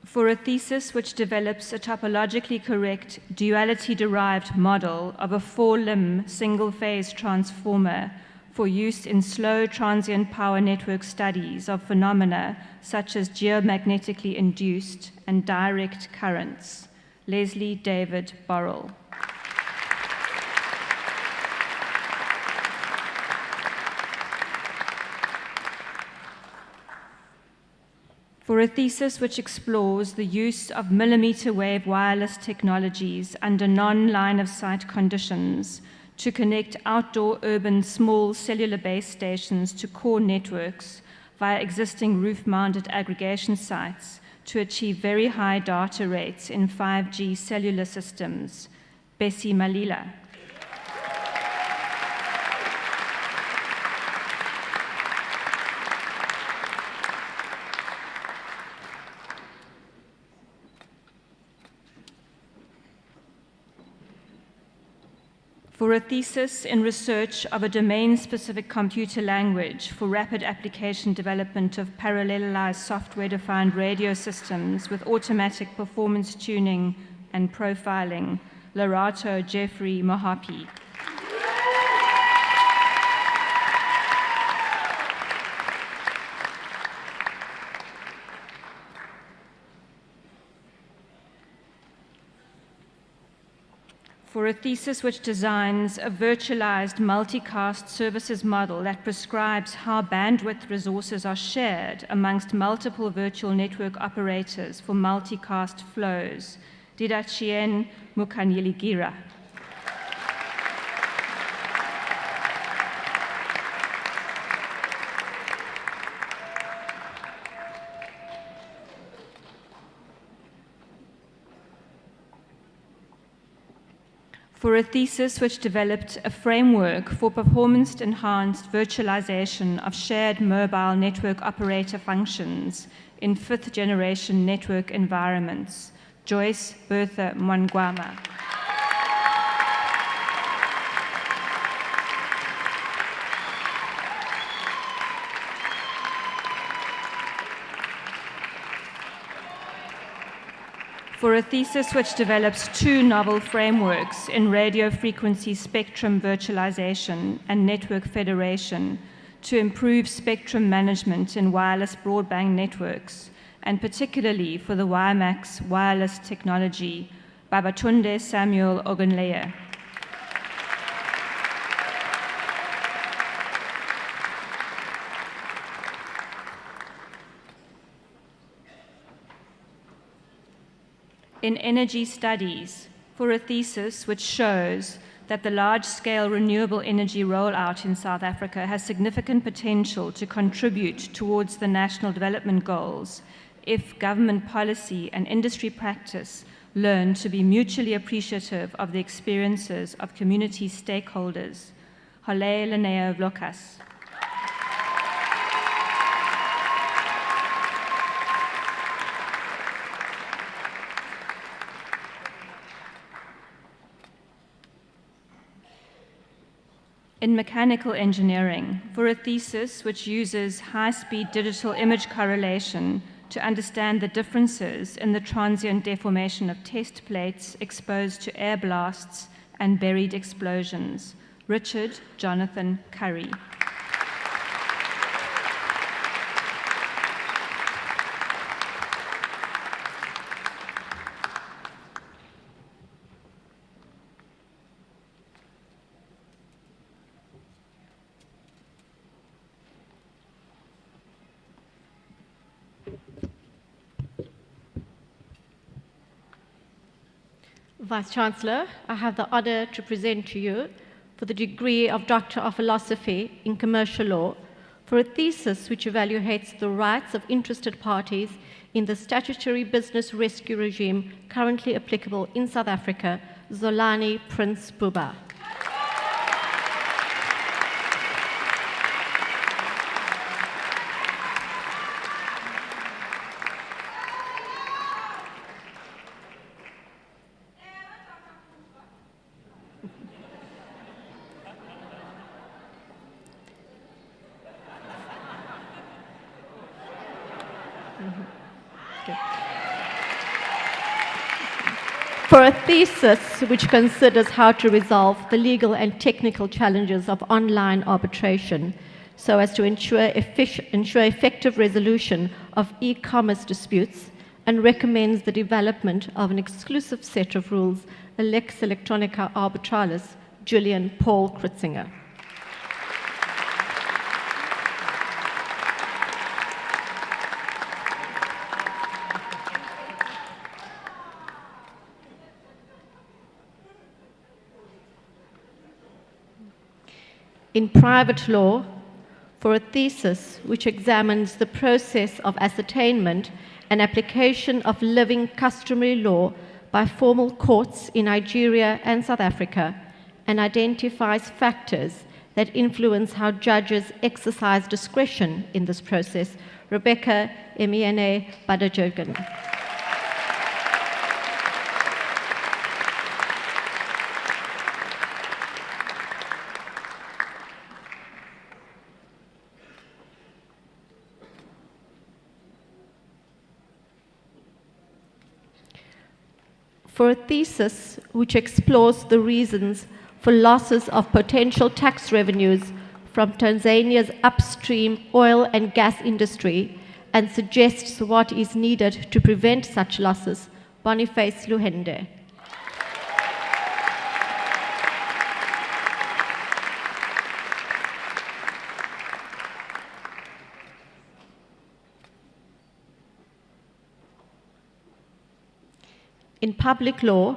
For a thesis which develops a topologically correct, duality-derived model of a four-limb, single-phase transformer for use in slow transient power network studies of phenomena such as geomagnetically induced and direct currents, Leslie David Borrell. For a thesis which explores the use of millimeter wave wireless technologies under non-line-of-sight conditions to connect outdoor urban small cellular base stations to core networks via existing roof-mounted aggregation sites to achieve very high data rates in 5G cellular systems, Bessie Malila. For a thesis in research of a domain-specific computer language for rapid application development of parallelized software-defined radio systems with automatic performance tuning and profiling, Larato Jeffrey Mohapi. For a thesis which designs a virtualized multicast services model that prescribes how bandwidth resources are shared amongst multiple virtual network operators for multicast flows, Didachien Mukanyeligira. For a thesis which developed a framework for performance-enhanced virtualization of shared mobile network operator functions in fifth-generation network environments, Joyce Bertha Mwangwama. For a thesis which develops two novel frameworks in radio frequency spectrum virtualization and network federation to improve spectrum management in wireless broadband networks, and particularly for the WiMAX wireless technology, Babatunde Samuel Ogunleye. in energy studies for a thesis which shows that the large-scale renewable energy rollout in South Africa has significant potential to contribute towards the national development goals if government policy and industry practice learn to be mutually appreciative of the experiences of community stakeholders. Hale Linneo Vlokas. In mechanical engineering, for a thesis which uses high-speed digital image correlation to understand the differences in the transient deformation of test plates exposed to air blasts and buried explosions. Richard Jonathan Curry. Vice-Chancellor, I have the honor to present to you for the degree of Doctor of Philosophy in Commercial Law for a thesis which evaluates the rights of interested parties in the statutory business rescue regime currently applicable in South Africa, Zolani Prince Buba. For a thesis which considers how to resolve the legal and technical challenges of online arbitration so as to ensure effective resolution of e-commerce disputes and recommends the development of an exclusive set of rules, Lex Electronica Arbitralis, Julian Paul Kritzinger. In private law, for a thesis which examines the process of ascertainment and application of living customary law by formal courts in Nigeria and South Africa, and identifies factors that influence how judges exercise discretion in this process, Rebecca Emiene Badajogan. For a thesis which explores the reasons for losses of potential tax revenues from Tanzania's upstream oil and gas industry and suggests what is needed to prevent such losses, Boniface Luhende. In public law,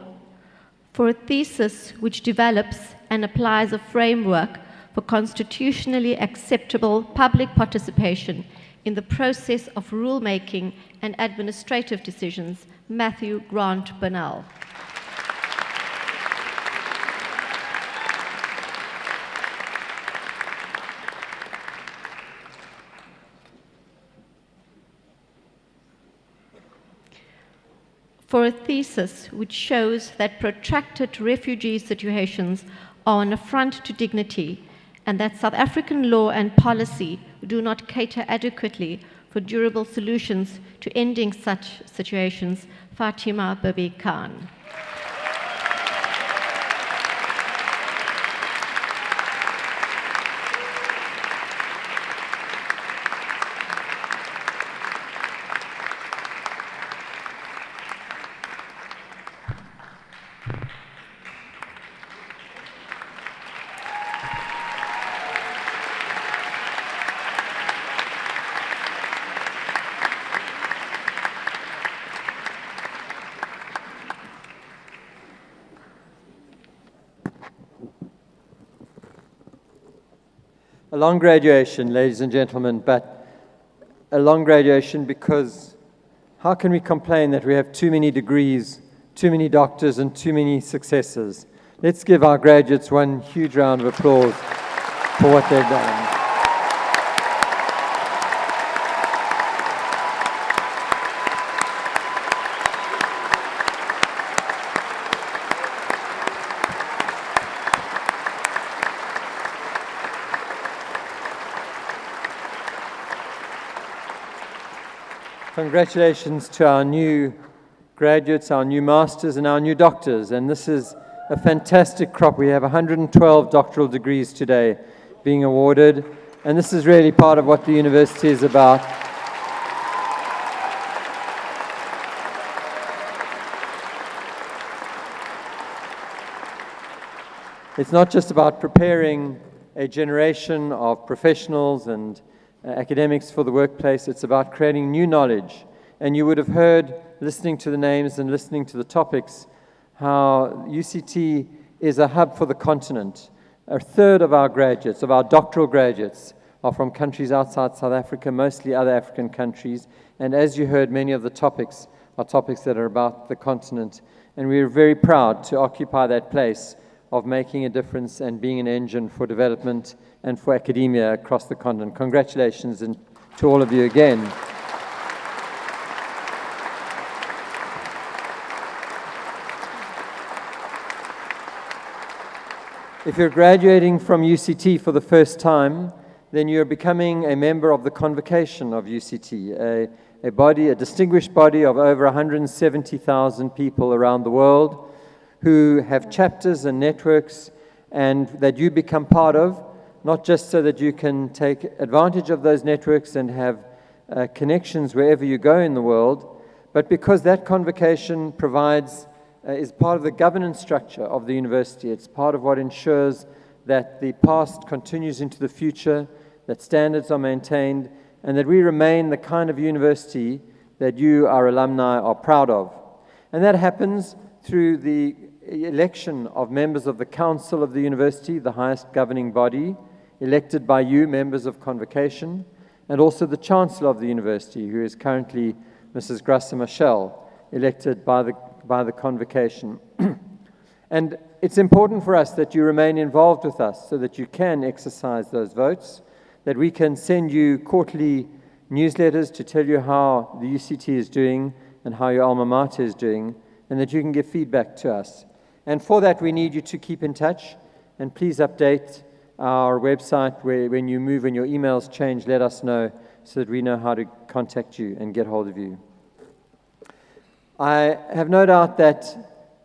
for a thesis which develops and applies a framework for constitutionally acceptable public participation in the process of rulemaking and administrative decisions, Matthew Grant Burnell. For a thesis which shows that protracted refugee situations are an affront to dignity and that South African law and policy do not cater adequately for durable solutions to ending such situations, Fatima Babi Khan. A long graduation, ladies and gentlemen, but a long graduation because how can we complain that we have too many degrees, too many doctors, and too many successors? Let's give our graduates one huge round of applause for what they've done. Congratulations to our new graduates, our new masters, and our new doctors. And this is a fantastic crop. We have 112 doctoral degrees today being awarded. And this is really part of what the university is about. It's not just about preparing a generation of professionals and academics for the workplace. It's about creating new knowledge. And you would have heard, listening to the names and listening to the topics, how UCT is a hub for the continent. A third of our graduates, of our doctoral graduates, are from countries outside South Africa, mostly other African countries. And as you heard, many of the topics are topics that are about the continent. And we are very proud to occupy that place of making a difference and being an engine for development and for academia across the continent. Congratulations and to all of you again. If you're graduating from UCT for the first time, then you're becoming a member of the Convocation of UCT, a body, a distinguished body of over 170,000 people around the world who have chapters and networks and that you become part of, not just so that you can take advantage of those networks and have connections wherever you go in the world, but because that convocation provides, is part of the governance structure of the university. It's part of what ensures that the past continues into the future, that standards are maintained, and that we remain the kind of university that you, our alumni, are proud of. And that happens through the election of members of the Council of the University, the highest governing body, elected by you, members of Convocation, and also the Chancellor of the University, who is currently Mrs. Graça Machel, elected by the Convocation. And it's important for us that you remain involved with us so that you can exercise those votes, that we can send you quarterly newsletters to tell you how the UCT is doing and how your alma mater is doing, and that you can give feedback to us. And for that, we need you to keep in touch, and please update our website where when you move and your emails change, let us know so that we know how to contact you and get hold of you. I have no doubt that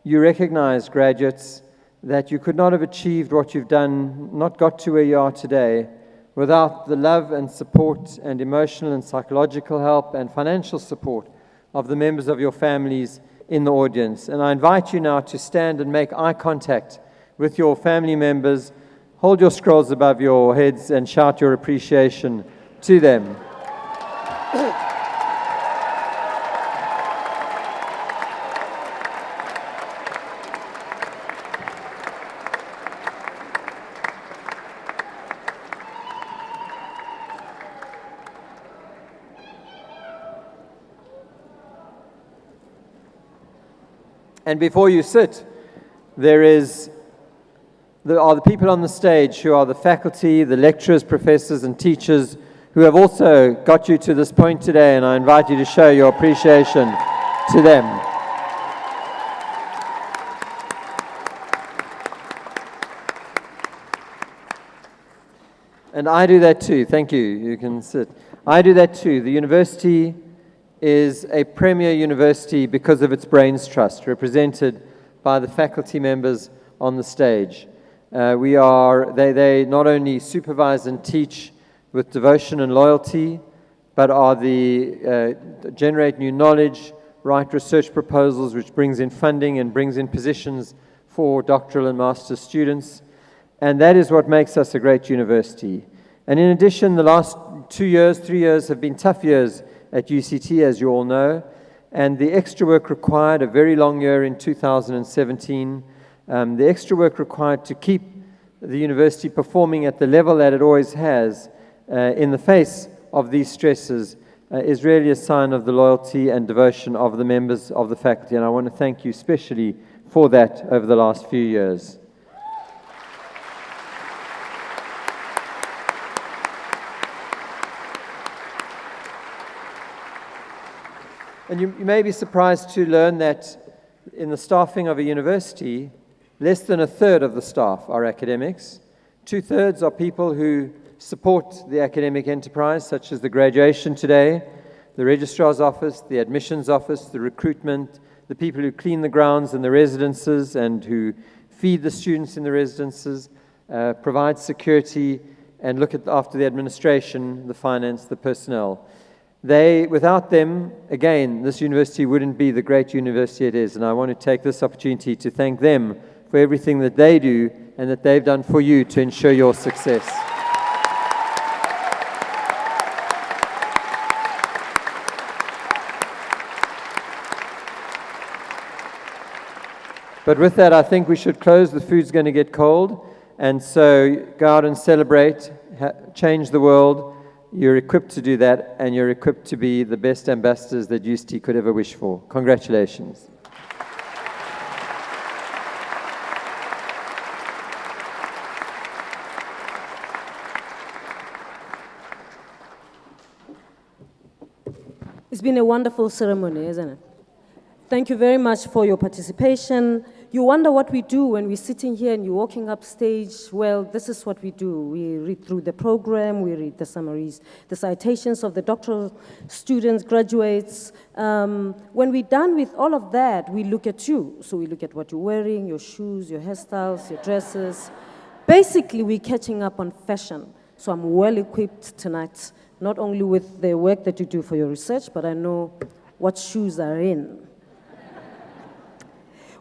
you recognize, graduates, that you could not have achieved what you've done, not got to where you are today, without the love and support and emotional and psychological help and financial support of the members of your families in the audience. And I invite you now to stand and make eye contact with your family members. Hold your scrolls above your heads and shout your appreciation to them. And before you sit, there are the people on the stage who are the faculty, the lecturers, professors, and teachers who have also got you to this point today, and I invite you to show your appreciation to them. And I do that too. Thank you. You can sit. I do that too. The university is a premier university because of its brains trust, represented by the faculty members on the stage. They not only supervise and teach with devotion and loyalty, but generate new knowledge, write research proposals, which brings in funding and brings in positions for doctoral and master's students. And that is what makes us a great university. And in addition, the last 3 years have been tough years at UCT, as you all know, and the extra work required, a very long year in 2017, the extra work required to keep the university performing at the level that it always has in the face of these stresses is really a sign of the loyalty and devotion of the members of the faculty, and I want to thank you especially for that over the last few years. And you may be surprised to learn that in the staffing of a university, less than a third of the staff are academics. 2/3 are people who support the academic enterprise, such as the graduation today, the registrar's office, the admissions office, the recruitment, the people who clean the grounds in the residences and who feed the students in the residences, provide security, and look after the administration, the finance, the personnel. Without them, again, this university wouldn't be the great university it is, and I want to take this opportunity to thank them for everything that they do and that they've done for you to ensure your success. But with that, I think we should close. The food's going to get cold, and so go out and celebrate, change the world. You're equipped to do that, and you're equipped to be the best ambassadors that UCT could ever wish for. Congratulations. It's been a wonderful ceremony, isn't it? Thank you very much for your participation. You wonder what we do when we're sitting here and you're walking up stage. Well, this is what we do. We read through the program, we read the summaries, the citations of the doctoral students, graduates. When we're done with all of that, we look at you. So we look at what you're wearing, your shoes, your hairstyles, your dresses. Basically, we're catching up on fashion. So I'm well equipped tonight, not only with the work that you do for your research, but I know what shoes are in.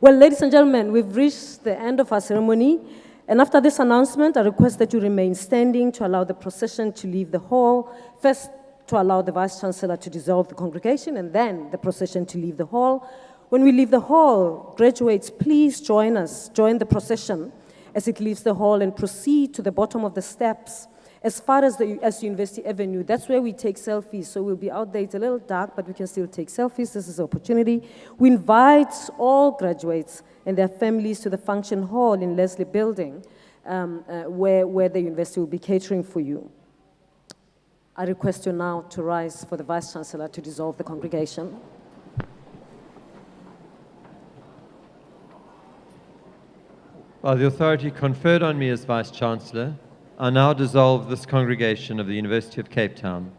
Well, ladies and gentlemen, we've reached the end of our ceremony. And after this announcement, I request that you remain standing to allow the procession to leave the hall. First, to allow the Vice-Chancellor to dissolve the congregation, and then the procession to leave the hall. When we leave the hall, graduates, please join us, join the procession as it leaves the hall and proceed to the bottom of the steps as far as University Avenue. That's where we take selfies. So we'll be out there. It's a little dark, but we can still take selfies. This is an opportunity. We invite all graduates and their families to the function hall in Leslie Building, where the university will be catering for you. I request you now to rise for the Vice-Chancellor to dissolve the congregation. By the authority conferred on me as Vice-Chancellor, I now dissolve this congregation of the University of Cape Town.